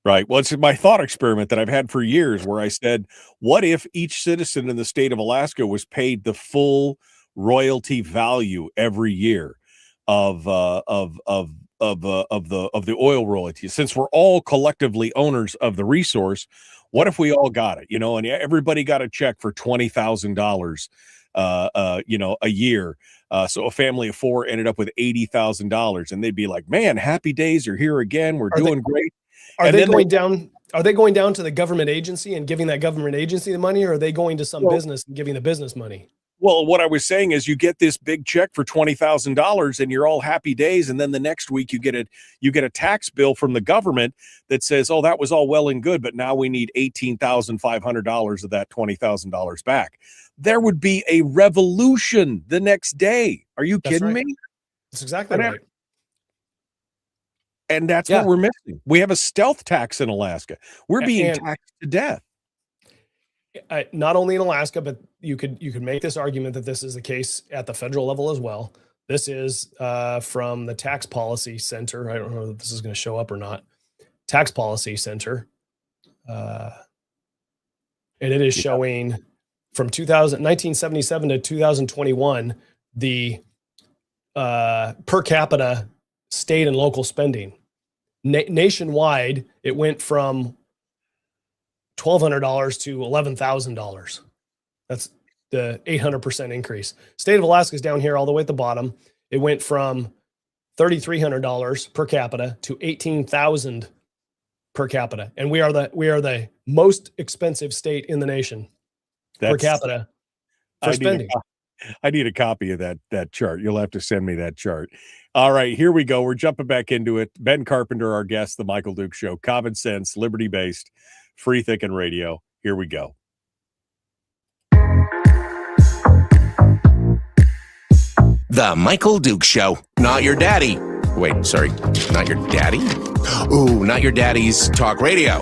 Right. Well, it's my thought experiment that I've had for years where I said, what if each citizen in the state of Alaska was paid the full royalty value every year of the oil royalties? Since we're all collectively owners of the resource, what if we all got it, and everybody got a check for $20,000 a year. So a family of four ended up with $80,000 and they'd be like, man, happy days are here again. We're doing great. Are they going down to the government agency and giving that government agency the money, or are they going to some business and giving the business money? Well, what I was saying is you get this big check for $20,000 and you're all happy days. And then the next week you get a tax bill from the government that says, oh, that was all well and good, but now we need $18,500 of that $20,000 back. There would be a revolution the next day. Are you kidding me? That's exactly right. And that's what we're missing. We have a stealth tax in Alaska. We're being taxed to death. Not only in Alaska, but you could make this argument that this is the case at the federal level as well. This is from the Tax Policy Center. I don't know if this is going to show up or not. Tax Policy Center. And it is showing from 1977 to 2021, the per capita state and local spending. Nationwide, it went from $1,200 to $11,000. That's the 800% increase. State of Alaska is down here all the way at the bottom. It went from $3,300 per capita to $18,000 per capita, and we are the most expensive state in the nation per capita for spending. I need a copy of that chart. You'll have to send me that chart. All right, here we go. We're jumping back into it. Ben Carpenter, our guest, The Michael Duke Show. Common sense, liberty-based, free thinking radio. Here we go. The Michael Duke Show. Not your daddy. Wait, sorry. Not your daddy? Ooh, not your daddy's talk radio.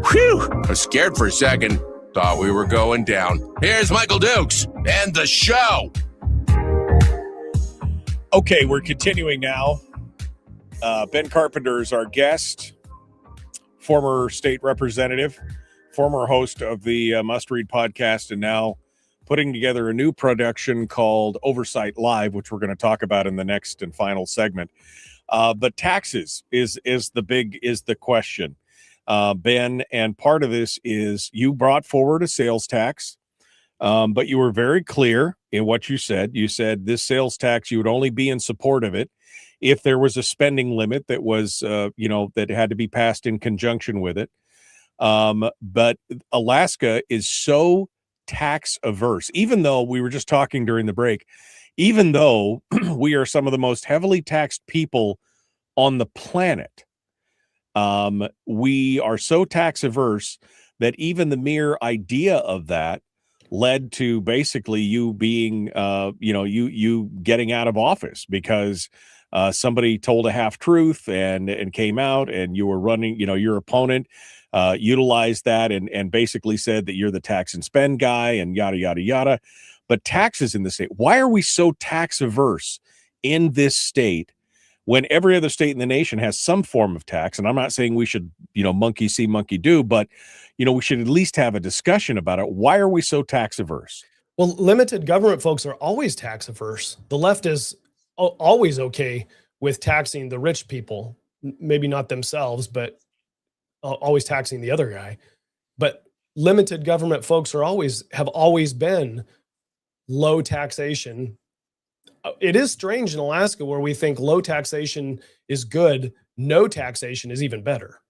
Whew. I was scared for a second. Thought we were going down. Here's Michael Dukes and the show. Okay, we're continuing now. Ben Carpenter is our guest, former state representative, former host of the Must Read podcast, and now putting together a new production called Oversight Live, which we're going to talk about in the next and final segment. But taxes is the question, Ben. And part of this is you brought forward a sales tax, but you were very clear in what you said. You said this sales tax, you would only be in support of it if there was a spending limit that was, that had to be passed in conjunction with it. But Alaska is so tax averse, even though we were just talking during the break, even though we are some of the most heavily taxed people on the planet. We are so tax averse that even the mere idea of that led to basically you being, you getting out of office because somebody told a half truth and came out, and you were running, your opponent utilized that and basically said that you're the tax and spend guy and yada, yada, yada. But taxes in the state, why are we so tax averse in this state when every other state in the nation has some form of tax? And I'm not saying we should, monkey see, monkey do, but, we should at least have a discussion about it. Why are we so tax averse? Well, limited government folks are always tax averse. The left is always okay with taxing the rich people, maybe not themselves, but always taxing the other guy. But limited government folks have always been low taxation it is strange in Alaska where we think low taxation is good, no taxation is even better.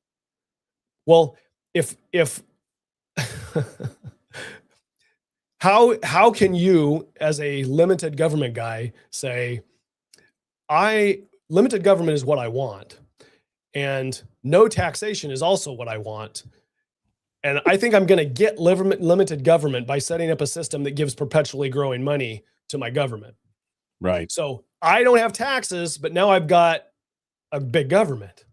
Well, if how can you as a limited government guy say limited government is what I want and no taxation is also what I want? And I think I'm going to get limited government by setting up a system that gives perpetually growing money to my government. Right. So I don't have taxes, but now I've got a big government.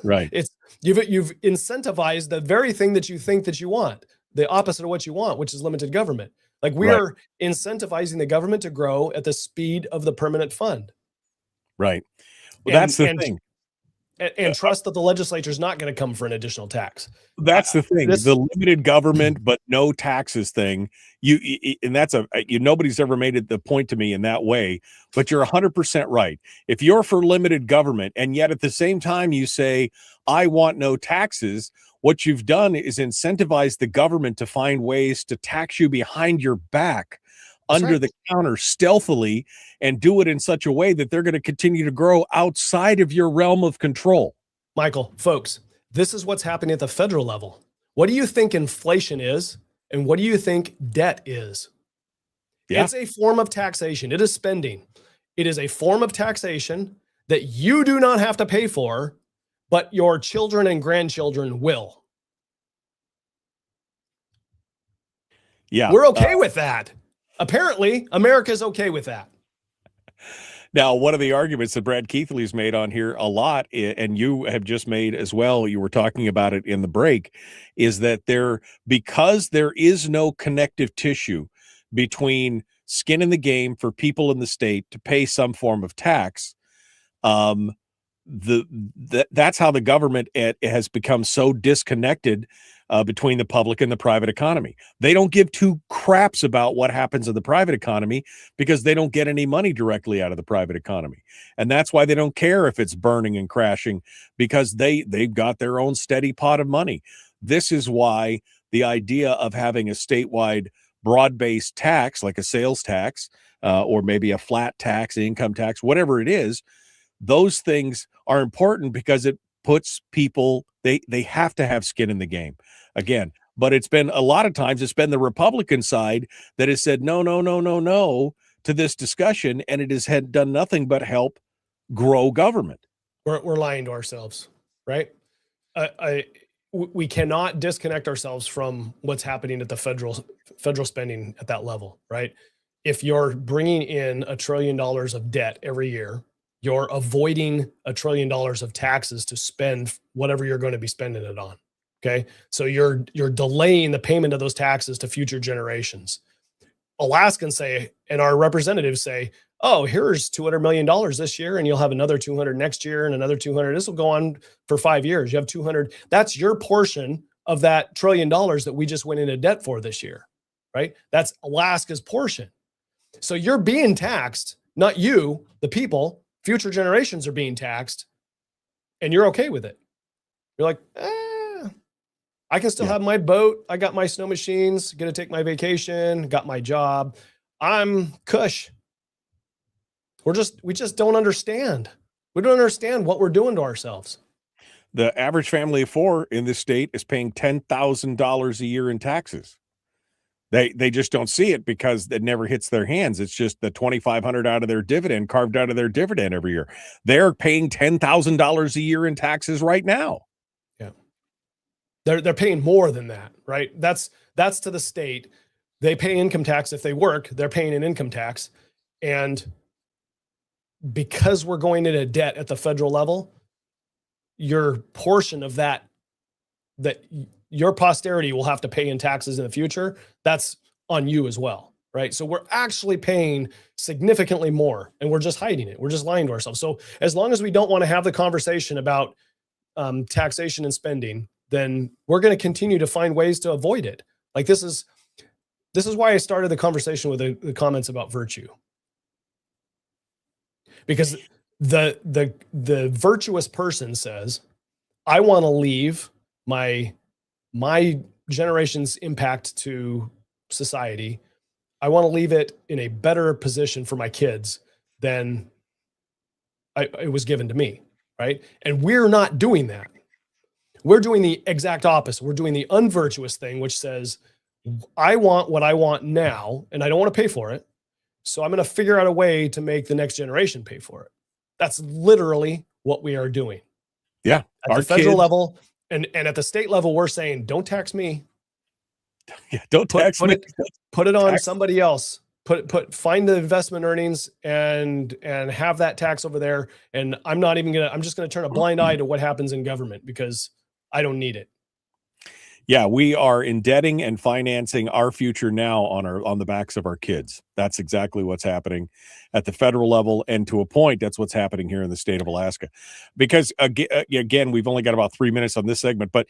Right. It's you've incentivized the very thing that you think that you want, the opposite of what you want, which is limited government. Like we are incentivizing the government to grow at the speed of the permanent fund. Right. Well, that's the thing. And trust that the legislature is not going to come for an additional tax. That's the thing. The limited government but no taxes thing. And that's nobody's ever made it the point to me in that way. But you're 100% right. If you're for limited government and yet at the same time you say I want no taxes, what you've done is incentivize the government to find ways to tax you behind your back. That's under the counter stealthily and do it in such a way that they're going to continue to grow outside of your realm of control. Michael, folks, this is what's happening at the federal level. What do you think inflation is? And what do you think debt is? Yeah. It's a form of taxation. It is spending. It is a form of taxation that you do not have to pay for, but your children and grandchildren will. Yeah. We're okay with that. Apparently, America's okay with that. Now, one of the arguments that Brad Keithley's made on here a lot, and you have just made as well, you were talking about it in the break, is that because there is no connective tissue between skin in the game for people in the state to pay some form of tax, that's how the government has become so disconnected between the public and the private economy. They don't give two craps about what happens in the private economy because they don't get any money directly out of the private economy. And that's why they don't care if it's burning and crashing, because they've got their own steady pot of money. This is why the idea of having a statewide broad-based tax, like a sales tax, or maybe a flat tax, income tax, whatever it is, those things are important because it puts people, they have to have skin in the game again. But it's been a lot of times, it's been the Republican side that has said no to this discussion, and it has done nothing but help grow government. We're lying to ourselves, right? We cannot disconnect ourselves from what's happening at the federal spending at that level, right? If you're bringing in $1 trillion of debt every year, you're avoiding $1 trillion of taxes to spend whatever you're going to be spending it on. Okay. So you're delaying the payment of those taxes to future generations. Alaskans say, and our representatives say, oh, here's $200 million this year, and you'll have another 200 next year and another 200. This will go on for 5 years. You have 200. That's your portion of that $1 trillion that we just went into debt for this year, right? That's Alaska's portion. So you're being taxed, not you, the people. Future generations are being taxed, and you're okay with it. You're like, I can still have my boat. I got my snow machines, get to take my vacation, got my job. I'm cush. We just don't understand. We don't understand what we're doing to ourselves. The average family of four in this state is paying $10,000 a year in taxes. They just don't see it because it never hits their hands. It's just the $2,500 out of their dividend, carved out of their dividend every year. They're paying $10,000 a year in taxes right now. Yeah. They're paying more than that, right? That's to the state. They pay income tax if they work. They're paying an income tax. And because we're going into debt at the federal level, your portion of that your posterity will have to pay in taxes in the future, that's on you as well, right? So we're actually paying significantly more, and we're just hiding it. We're just lying to ourselves. So as long as we don't want to have the conversation about taxation and spending, then we're going to continue to find ways to avoid it. Like this is why I started the conversation with the comments about virtue. Because the virtuous person says, I want to leave my generation's impact to society. I want to leave it in a better position for my kids than it was given to me, right? And we're not doing that. We're doing the exact opposite. We're doing the unvirtuous thing, which says, I want what I want now, and I don't want to pay for it. So I'm going to figure out a way to make the next generation pay for it. That's literally what we are doing. Yeah. At the federal level and at the state level, we're saying, don't tax me. Yeah, don't tax me. Put it on somebody else. Find the investment earnings and have that tax over there. And I'm just going to turn a blind eye to what happens in government because I don't need it. Yeah, we are indebting and financing our future now on the backs of our kids. That's exactly what's happening at the federal level, and to a point, that's what's happening here in the state of Alaska. Because again, we've only got about 3 minutes on this segment, but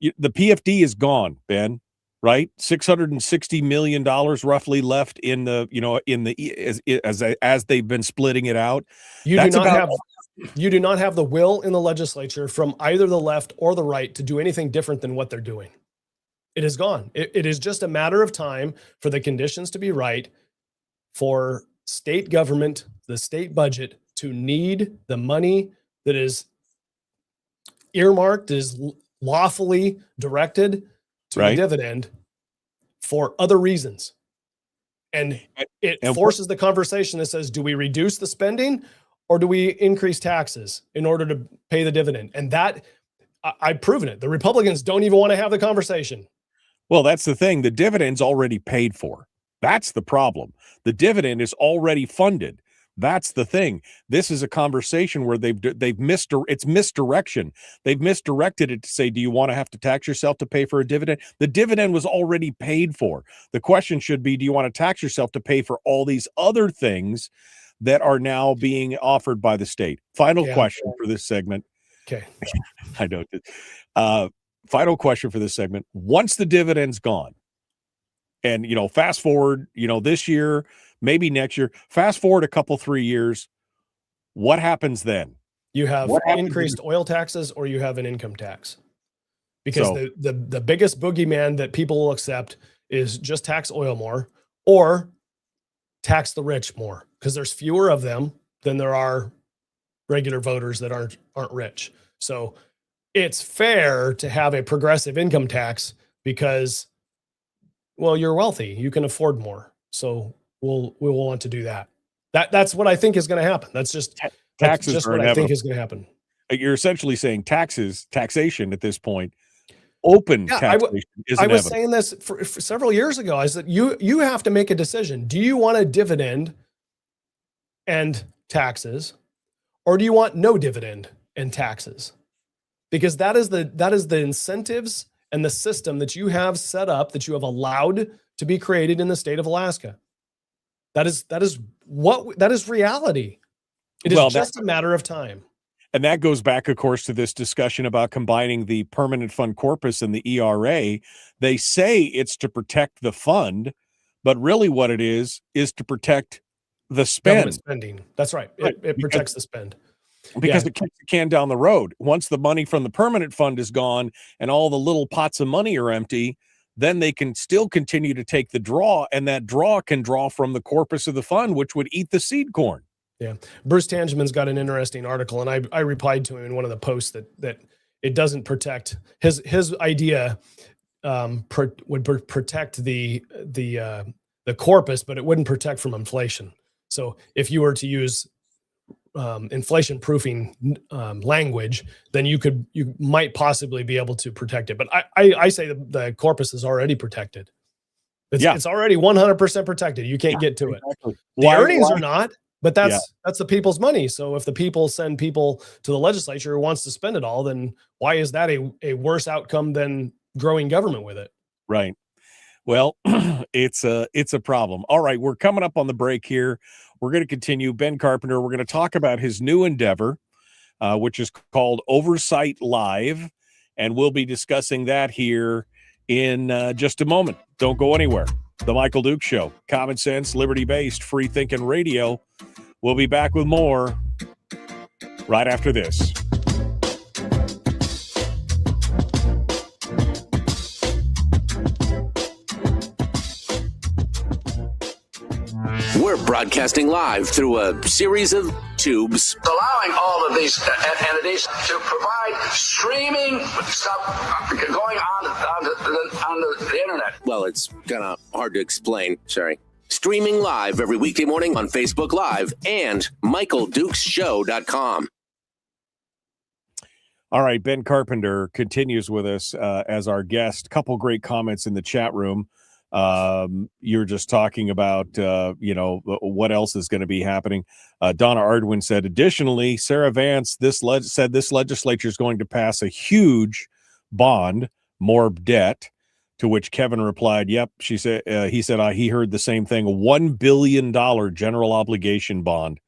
the PFD is gone, Ben. Right, $660 million roughly left in as they've been splitting it out. You do not have the will in the legislature from either the left or the right to do anything different than what they're doing. It is gone. It is just a matter of time for the conditions to be right for state government, the state budget, to need the money that is earmarked, is lawfully directed to a dividend for other reasons. And it forces the conversation that says, do we reduce the spending or do we increase taxes in order to pay the dividend? And that I've proven it. The Republicans don't even want to have the conversation. Well, that's the thing. The dividend's already paid for. That's the problem. The dividend is already funded. That's the thing. This is a conversation where it's misdirection. They've misdirected it to say, do you want to have to tax yourself to pay for a dividend? The dividend was already paid for. The question should be, do you want to tax yourself to pay for all these other things that are now being offered by the state? Final question for this segment. Okay. I know. Final question for this segment. Once the dividend's gone, and, fast forward, this year, maybe next year, fast forward a couple, 3 years, what happens then? You have increased oil taxes or you have an income tax. Because the biggest boogeyman that people will accept is just tax oil more or tax the rich more, because there's fewer of them than there are regular voters that aren't rich. So it's fair to have a progressive income tax because, well, you're wealthy, you can afford more. So we will want to do that. That's what I think is going to happen. That's just what I think is going to happen. You're essentially saying taxation at this point, open taxation is inevitable. I was saying this for several years ago. I said, you have to make a decision. Do you want a dividend and taxes, or do you want no dividend and taxes? Because that is the incentives and the system that you have set up, that you have allowed to be created in the state of Alaska. That is reality. It is just a matter of time. And that goes back, of course, to this discussion about combining the permanent fund corpus and the ERA. They say it's to protect the fund, but really what it is to protect the spend. Government spending. That's right. It protects the spend. Because it kicks the can down the road. Once the money from the permanent fund is gone and all the little pots of money are empty, then they can still continue to take the draw, and that draw can draw from the corpus of the fund, which would eat the seed corn. Yeah. Bruce Tangeman's got an interesting article, and I replied to him in one of the posts that it doesn't protect his idea would protect the corpus, but it wouldn't protect from inflation. So if you were to use inflation proofing language, then you might possibly be able to protect it. But I say the corpus is already protected. It's already 100% protected. You can't get to it. Exactly. The earnings are not, but that's the people's money. So if the people send people to the legislature who wants to spend it all, then why is that a worse outcome than growing government with it? Right. Well, it's a problem. All right, we're coming up on the break here. We're going to continue. Ben Carpenter, we're going to talk about his new endeavor, which is called Oversight Live, and we'll be discussing that here in just a moment. Don't go anywhere. The Michael Duke Show, common sense, liberty-based, free-thinking radio. We'll be back with more right after this. We're broadcasting live through a series of tubes. Allowing all of these entities to provide streaming stuff going on the internet. Well, it's kind of hard to explain. Sorry. Streaming live every weekday morning on Facebook Live and MichaelDukesShow.com. All right, Ben Carpenter continues with us as our guest. Couple great comments in the chat room. You're just talking about, what else is going to be happening. Donna Ardwin said, additionally, Sarah Vance said this legislature is going to pass a huge bond, more debt, to which Kevin replied, yep. He said he heard the same thing, a $1 billion general obligation bond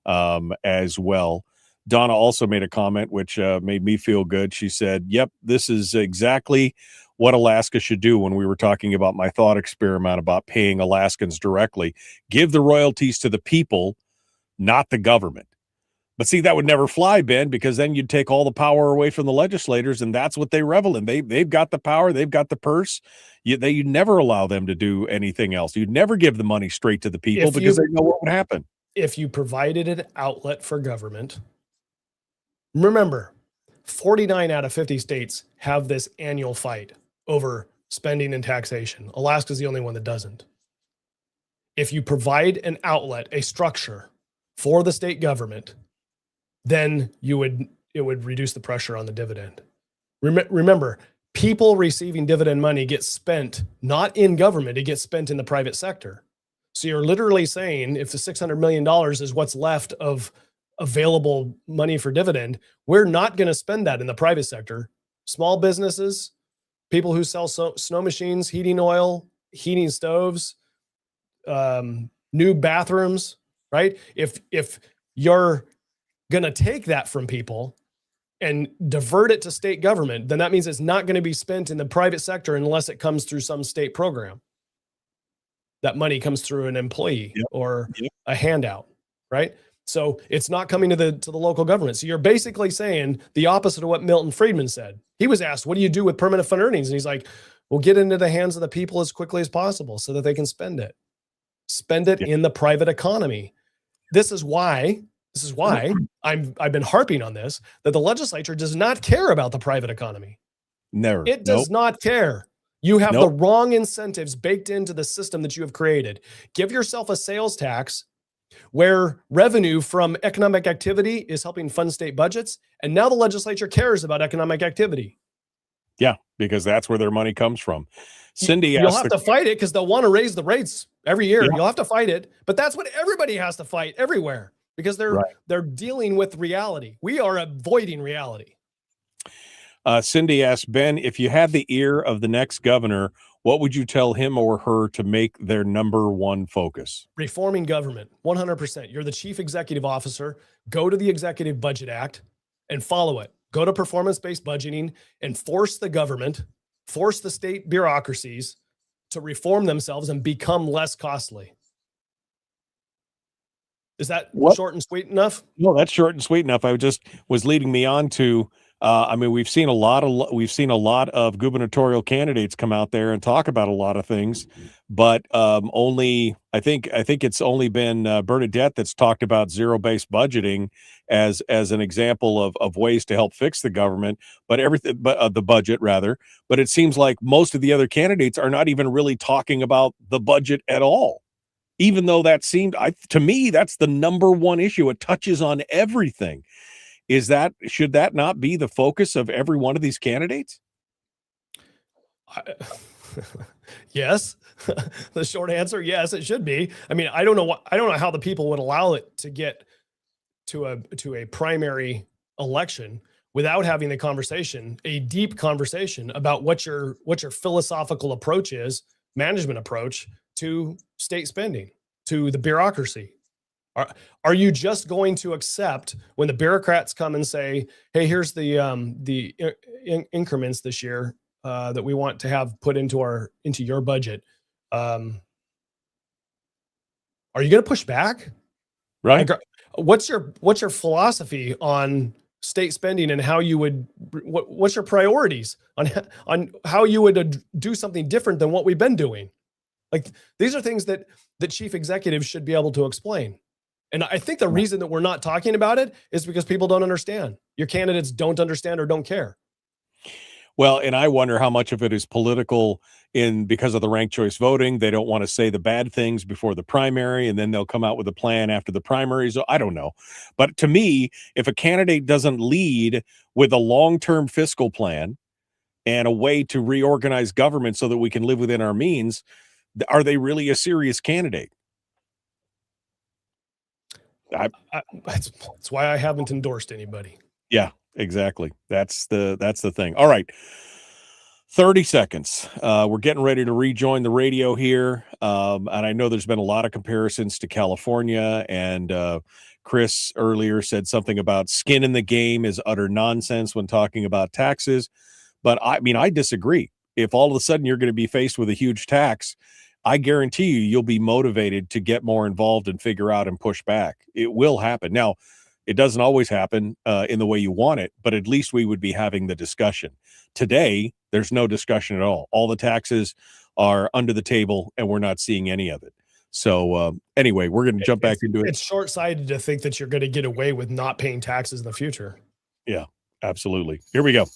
as well. Donna also made a comment which made me feel good. She said, yep, this is exactly what Alaska should do when we were talking about my thought experiment about paying Alaskans directly. Give the royalties to the people, not the government. But see, that would never fly, Ben, because then you'd take all the power away from the legislators, and that's what they revel in. They've got the power. They've got the purse. You'd never allow them to do anything else. You'd never give the money straight to the people because they know what would happen. If you provided an outlet for government, remember, 49 out of 50 states have this annual fight over spending and taxation. Alaska's the only one that doesn't. If you provide an outlet, a structure for the state government, then it would reduce the pressure on the dividend. Remember, people receiving dividend money get spent not in government, it gets spent in the private sector. So you're literally saying if the $600 million is what's left of available money for dividend, we're not going to spend that in the private sector. Small businesses, people who sell snow machines, heating oil, heating stoves, new bathrooms, right? If you're going to take that from people and divert it to state government, then that means it's not going to be spent in the private sector unless it comes through some state program. That money comes through an employee or a handout, right? So it's not coming to the local government. So you're basically saying the opposite of what Milton Friedman said. He was asked, what do you do with permanent fund earnings? And he's like, we'll get into the hands of the people as quickly as possible so that they can spend it. Spend it in the private economy. This is why I've been harping on this, that the legislature does not care about the private economy. Never. It does not care. You have the wrong incentives baked into the system that you have created. Give yourself a sales tax where revenue from economic activity is helping fund state budgets. And now the legislature cares about economic activity. Yeah, because that's where their money comes from. Cindy, you'll have to fight it because they'll want to raise the rates every year. Yeah. You'll have to fight it, but that's what everybody has to fight everywhere because they're dealing with reality. We are avoiding reality. Cindy asked, Ben, if you had the ear of the next governor, what would you tell him or her to make their number one focus? Reforming government, 100%. You're the chief executive officer. Go to the Executive Budget Act and follow it. Go to performance-based budgeting and force the government, force the state bureaucracies to reform themselves and become less costly. Is that short and sweet enough? No, that's short and sweet enough. I just was leading me on to, we've seen a lot of gubernatorial candidates come out there and talk about a lot of things, but I think it's only been Bernadette that's talked about zero-based budgeting as an example of ways to help fix the government, but the budget rather. But it seems like most of the other candidates are not even really talking about the budget at all. Even though that seemed, to me, that's the number one issue. It touches on everything. Should that not be the focus of every one of these candidates? Yes. The short answer, yes, it should be. I mean, I don't know how the people would allow it to get to a primary election without having the conversation, a deep conversation about what your philosophical approach is, management approach to state spending, to the bureaucracy. Are you just going to accept when the bureaucrats come and say, hey, here's the increments this year that we want to have put into your budget? Are you going to push back? Right. Like, what's your philosophy on state spending and how you would, what's your priorities on how you would do something different than what we've been doing? Like, these are things that the chief executives should be able to explain. And I think the reason that we're not talking about it is because people don't understand. Your candidates don't understand or don't care. Well, and I wonder how much of it is political because of the ranked choice voting. They don't want to say the bad things before the primary, and then they'll come out with a plan after the primaries. I don't know. But to me, if a candidate doesn't lead with a long-term fiscal plan and a way to reorganize government so that we can live within our means, are they really a serious candidate? That's why I haven't endorsed anybody. Yeah, exactly. That's the thing. All right. 30 seconds. We're getting ready to rejoin the radio here. And I know there's been a lot of comparisons to California, and Chris earlier said something about skin in the game is utter nonsense when talking about taxes. But I mean, I disagree. If all of a sudden you're going to be faced with a huge tax, I guarantee you'll be motivated to get more involved and figure out and push back. It will happen. Now, it doesn't always happen in the way you want it, but at least we would be having the discussion. Today, there's no discussion at all. All the taxes are under the table, and we're not seeing any of it. So anyway, we're going to jump back into it. It's short-sighted to think that you're going to get away with not paying taxes in the future. Yeah, absolutely. Here we go.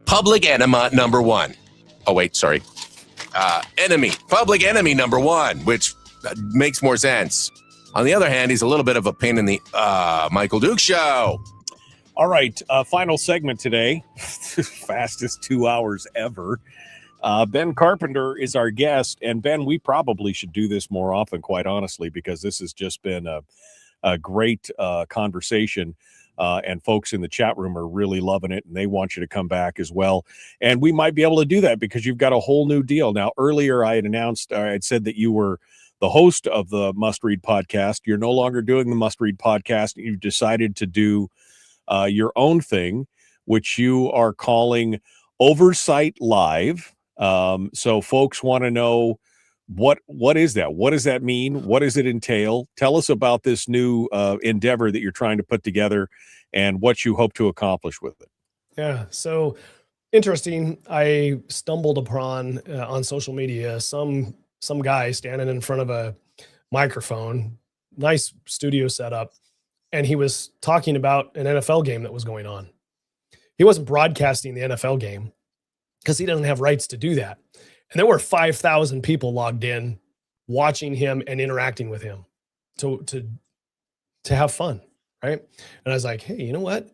Public enema number one. Oh, wait, sorry. Public enemy number one, which makes more sense. On the other hand, he's a little bit of a pain in the Michael Duke show. All right, final segment today. Fastest 2 hours ever. Ben Carpenter is our guest. And Ben, we probably should do this more often, quite honestly, because this has just been a great conversation. And folks in the chat room are really loving it, and they want you to come back as well. And we might be able to do that because you've got a whole new deal. Now, earlier I had said that you were the host of the Must Read podcast. You're no longer doing the Must Read podcast. You've decided to do your own thing, which you are calling Oversight Live. So folks want to know, what is that? What does that mean? What does it entail? Tell us about this new endeavor that you're trying to put together and what you hope to accomplish with it. Yeah. So interesting. I stumbled upon on social media some guy standing in front of a microphone, nice studio setup, and he was talking about an NFL game that was going on. He wasn't broadcasting the NFL game because he doesn't have rights to do that. And there were 5,000 people logged in, watching him and interacting with him to have fun, right? And I was like, hey, you know what?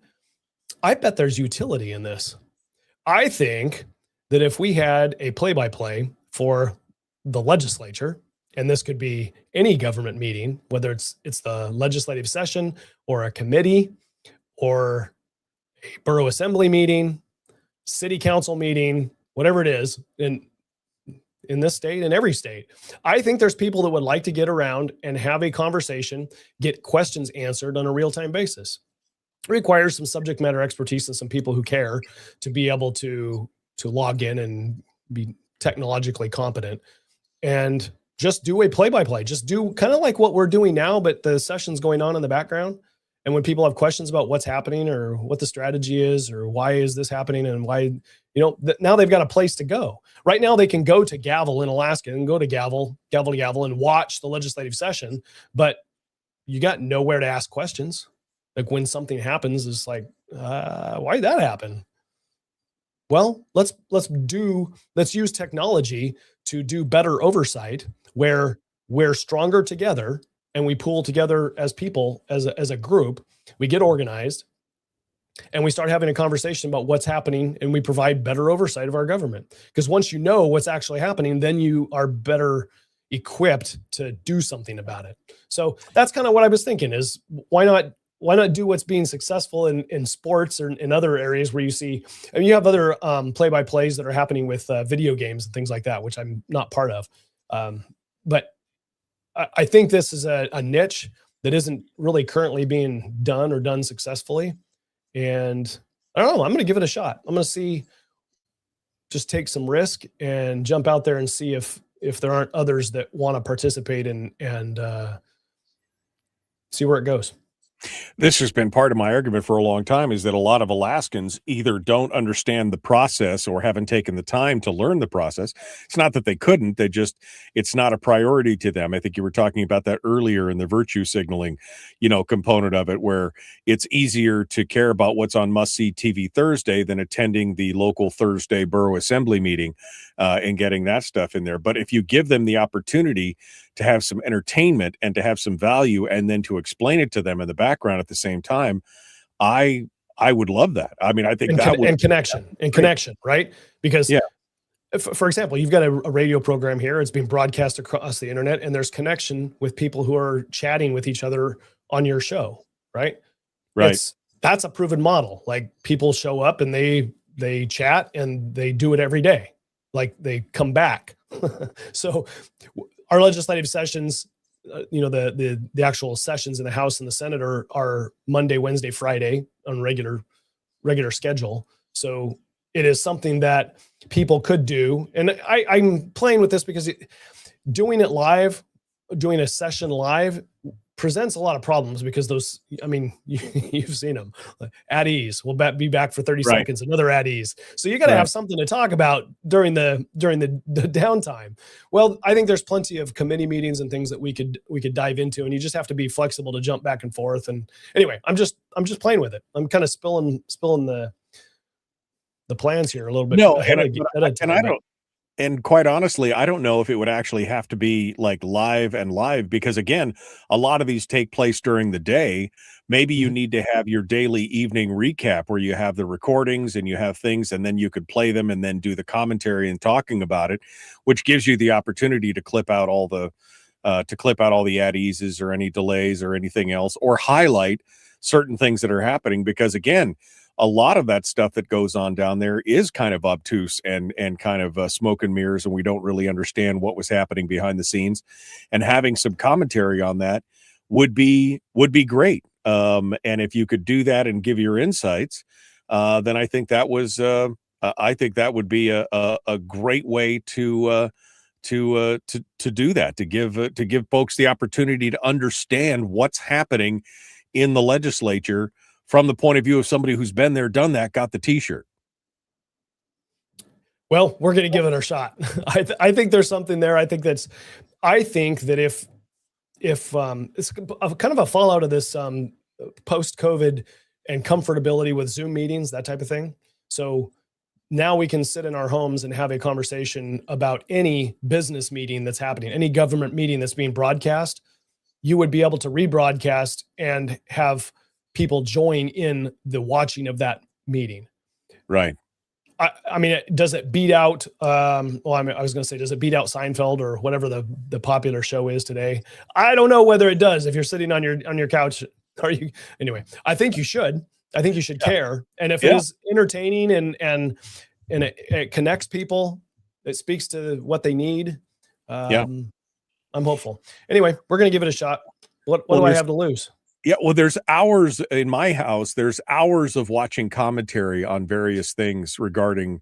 I bet there's utility in this. I think that if we had a play-by-play for the legislature, and this could be any government meeting, whether it's the legislative session or a committee or a borough assembly meeting, city council meeting, whatever it is, in this state and every state, I think there's people that would like to get around and have a conversation, get questions answered on a real-time basis. It requires some subject matter expertise and some people who care to be able to log in and be technologically competent and just do a play-by-play. Just do kind of like what we're doing now, but the session's going on in the background. And when people have questions about what's happening or what the strategy is or why is this happening and why, now they've got a place to go. Right now they can go to Gavel in Alaska and go to Gavel and watch the legislative session, but you got nowhere to ask questions. Like when something happens, it's like, why did that happen? Well, let's use technology to do better oversight where we're stronger together and we pool together as people, as a group, we get organized and we start having a conversation about what's happening and we provide better oversight of our government. Because once you know what's actually happening, then you are better equipped to do something about it. So that's kind of what I was thinking is why not do what's being successful in sports or in other areas where you see, you have other play-by-plays that are happening with video games and things like that, which I'm not part of. But I think this is a niche that isn't really currently being done successfully. And I don't know, I'm going to give it a shot. I'm going to just take some risk and jump out there and see if there aren't others that want to participate and see where it goes. This has been part of my argument for a long time, is that a lot of Alaskans either don't understand the process or haven't taken the time to learn the process. It's not that they couldn't, it's not a priority to them. I think you were talking about that earlier in the virtue signaling, component of it, where it's easier to care about what's on must-see TV Thursday than attending the local Thursday borough assembly meeting and getting that stuff in there. But if you give them the opportunity to have some entertainment and to have some value and then to explain it to them in the background at the same time, I would love that. I mean, I think connection, right? Because for example, you've got a radio program here, it's being broadcast across the internet, and there's connection with people who are chatting with each other on your show, right? That's a proven model. Like, people show up and they chat and they do it every day. Like, they come back. So our legislative sessions, the actual sessions in the House and the Senate are Monday, Wednesday, Friday on regular schedule. So it is something that people could do. And I'm playing with this because doing it live, doing a session live presents a lot of problems, because you've seen them. At ease, we'll be back for 30 seconds, another at ease. So you got to have something to talk about during the downtime. Well, I think there's plenty of committee meetings and things that we could dive into, and you just have to be flexible to jump back and forth. And anyway, I'm just playing with it. I'm kind of spilling the plans here a little bit. No, and quite honestly, I don't know if it would actually have to be like live, because again, a lot of these take place during the day. Maybe you need to have your daily evening recap where you have the recordings and you have things, and then you could play them and then do the commentary and talking about it, which gives you the opportunity to clip out all the at eases or any delays or anything else, or highlight certain things that are happening, because again, a lot of that stuff that goes on down there is kind of obtuse and kind of smoke and mirrors, and we don't really understand what was happening behind the scenes. And having some commentary on that would be great. And if you could do that and give your insights, then I think that would be a great way to do that, to give folks the opportunity to understand what's happening in the legislature from the point of view of somebody who's been there, done that, got the t-shirt. Well, we're going to give it a shot. I think there's something there. I think that if it's kind of a fallout of this post-COVID and comfortability with Zoom meetings, that type of thing. So now we can sit in our homes and have a conversation about any business meeting that's happening, any government meeting that's being broadcast. You would be able to rebroadcast and have people join in the watching of that meeting. Right. I mean, does it beat out, I was going to say, does it beat out Seinfeld or whatever the popular show is today? I don't know whether it does. If you're sitting on your couch, anyway, I think you should care. And if it is entertaining and it connects people, it speaks to what they need. I'm hopeful. Anyway, we're going to give it a shot. What do I have to lose? Yeah, well, there's hours in my house. There's hours of watching commentary on various things regarding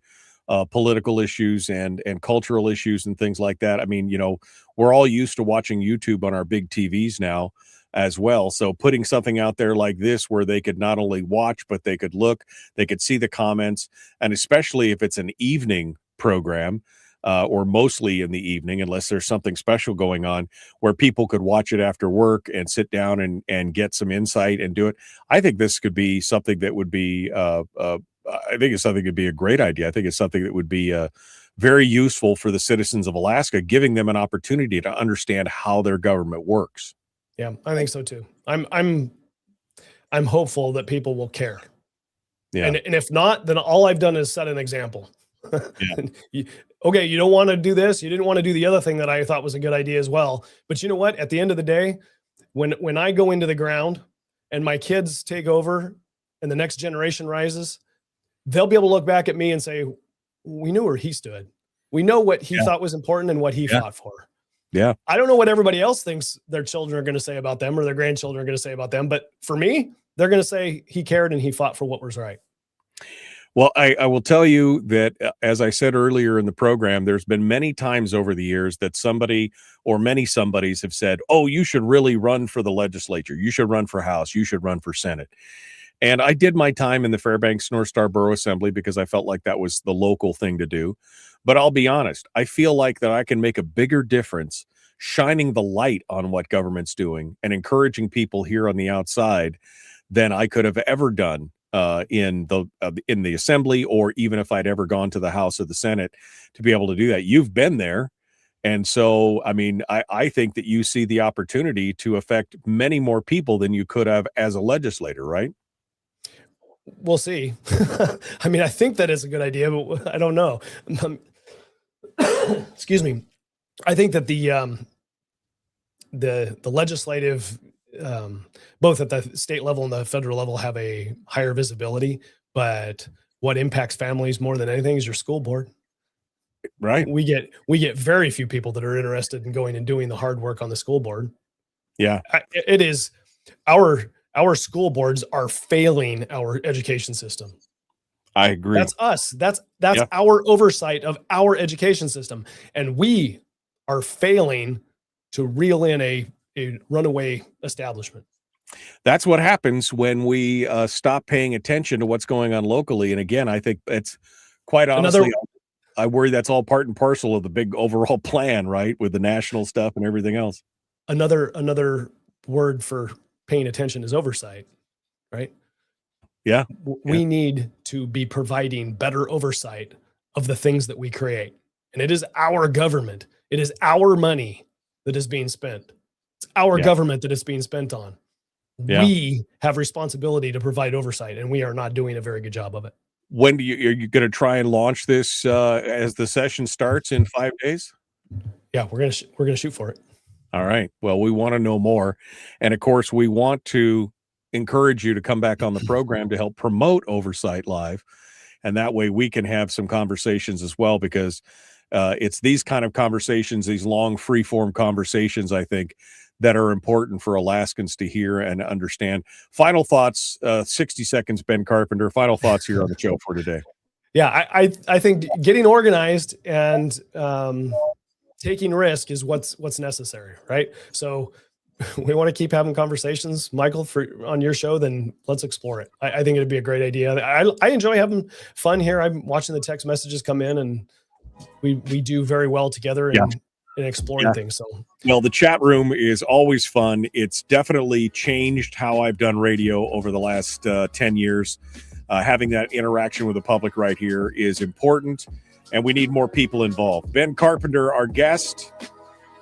political issues and cultural issues and things like that. I mean, we're all used to watching YouTube on our big TVs now as well. So putting something out there like this where they could not only watch, but they could look, they could see the comments, and especially if it's an evening program, or mostly in the evening, unless there's something special going on, where people could watch it after work and sit down and get some insight and do it. I think this could be something that would be, I think it's something that could be a great idea. I think it's something that would be very useful for the citizens of Alaska, giving them an opportunity to understand how their government works. Yeah, I think so too. I'm hopeful that people will care. Yeah. And if not, then all I've done is set an example. Yeah. Okay, you don't want to do this. You didn't want to do the other thing that I thought was a good idea as well. But you know what? At the end of the day, when I go into the ground and my kids take over and the next generation rises, they'll be able to look back at me and say, we knew where he stood. We know what he thought was important and what he fought for. Yeah. I don't know what everybody else thinks their children are going to say about them or their grandchildren are going to say about them. But for me, they're going to say he cared and he fought for what was right. Well, I will tell you that, as I said earlier in the program, there's been many times over the years that somebody or many somebodies have said, oh, you should really run for the legislature. You should run for House. You should run for Senate. And I did my time in the Fairbanks North Star Borough Assembly because I felt like that was the local thing to do. But I'll be honest, I feel like that I can make a bigger difference shining the light on what government's doing and encouraging people here on the outside than I could have ever done in the assembly, or even if I'd ever gone to the House or the Senate to be able to do that. You've been there. And so, I mean, I think that you see the opportunity to affect many more people than you could have as a legislator, right? We'll see. I mean, I think that is a good idea, but I don't know. Excuse me. I think that the legislative, both at the state level and the federal level, have a higher visibility. But what impacts families more than anything is your school board. Right. We get very few people that are interested in going and doing the hard work on the school board. Yeah. It is our school boards are failing our education system. I agree. That's us. That's our oversight of our education system. And we are failing to reel in a runaway establishment. That's what happens when we stop paying attention to what's going on locally. And again, I think it's quite honestly, I worry that's all part and parcel of the big overall plan, right? With the national stuff and everything else. Another word for paying attention is oversight, right? Yeah. We need to be providing better oversight of the things that we create. And it is our government. It is our money that is being spent. It's our government that is being spent on. Yeah. We have responsibility to provide oversight, and we are not doing a very good job of it. When are you going to try and launch this as the session starts in 5 days? Yeah, we're gonna shoot for it. All right. Well, we want to know more. And of course, we want to encourage you to come back on the program to help promote Oversight Live. And that way we can have some conversations as well, because it's these kind of conversations, these long free-form conversations, I think, that are important for Alaskans to hear and understand. Final thoughts, 60 seconds, Ben Carpenter. Final thoughts here on the show for today. Yeah, I think getting organized and taking risk is what's necessary, right? So we want to keep having conversations, Michael, on your show, then let's explore it. I think it'd be a great idea. I enjoy having fun here. I'm watching the text messages come in, and we do very well together in exploring things. So, well, the chat room is always fun. It's definitely changed how I've done radio over the last 10 years. Having that interaction with the public right here is important, and we need more people involved. Ben Carpenter, our guest,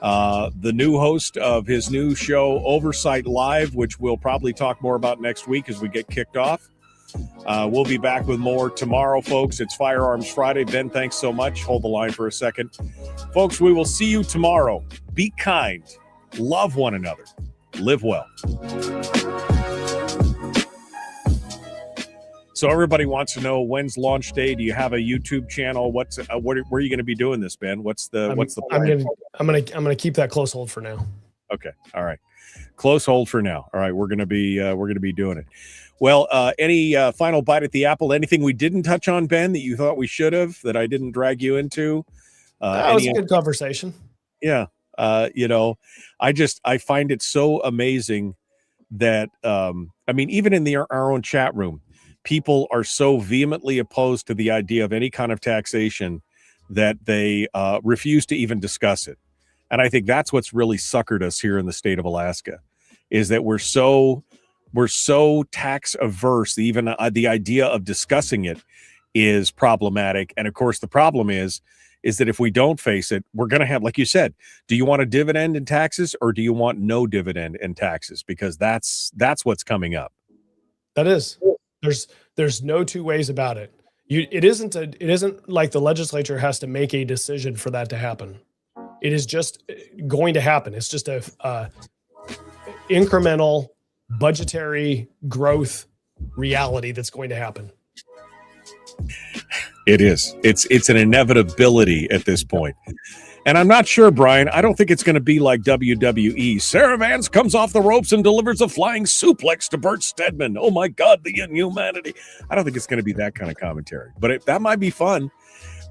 the new host of his new show, Oversight Live, which we'll probably talk more about next week as we get kicked off. We'll be back with more tomorrow, folks. It's Firearms Friday. Ben, thanks so much. Hold the line for a second. Folks, we will see you tomorrow. Be kind. Love one another. Live well. So everybody wants to know, when's launch day? Do you have a YouTube channel? Where are you going to be doing this, Ben? What's the plan? I'm gonna keep that close hold for now. Okay. All right. Close hold for now. All right. We're going to be doing it. Well, any final bite at the apple? Anything we didn't touch on, Ben, that you thought we should have, that I didn't drag you into? That was a good conversation. Yeah. I find it so amazing that, even in our own chat room, people are so vehemently opposed to the idea of any kind of taxation that they refuse to even discuss it. And I think that's what's really suckered us here in the state of Alaska, is that we're so tax averse. Even the idea of discussing it is problematic. And of course, the problem is that if we don't face it, we're going to have, like you said, do you want a dividend in taxes, or do you want no dividend in taxes? Because that's what's coming up. That is. There's no two ways about it. It isn't like the legislature has to make a decision for that to happen. It is just going to happen. It's just a incremental budgetary growth reality that's going to happen. It is. It's an inevitability at this point. And I'm not sure, Brian. I don't think it's going to be like WWE. Sarah Vance comes off the ropes and delivers a flying suplex to Bert Stedman. Oh, my God, the inhumanity. I don't think it's going to be that kind of commentary. But that might be fun.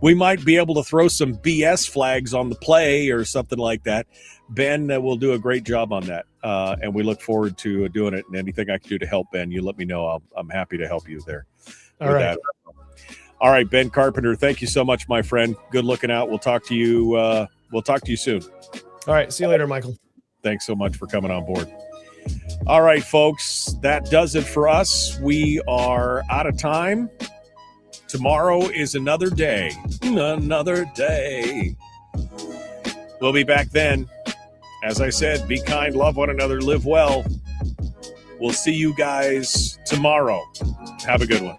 We might be able to throw some BS flags on the play or something like that. Ben will do a great job on that. And we look forward to doing it. And anything I can do to help, Ben, you let me know. I'm happy to help you there. All right. That. All right, Ben Carpenter, thank you so much, my friend. Good looking out. We'll talk to you. We'll talk to you soon. All right. See you later, Michael. Thanks so much for coming on board. All right, folks, that does it for us. We are out of time. Tomorrow is another day. Another day. We'll be back then. As I said, be kind, love one another, live well. We'll see you guys tomorrow. Have a good one.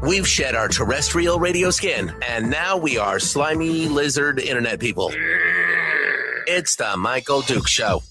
We've shed our terrestrial radio skin, and now we are slimy lizard internet people. It's the Michael Duke Show.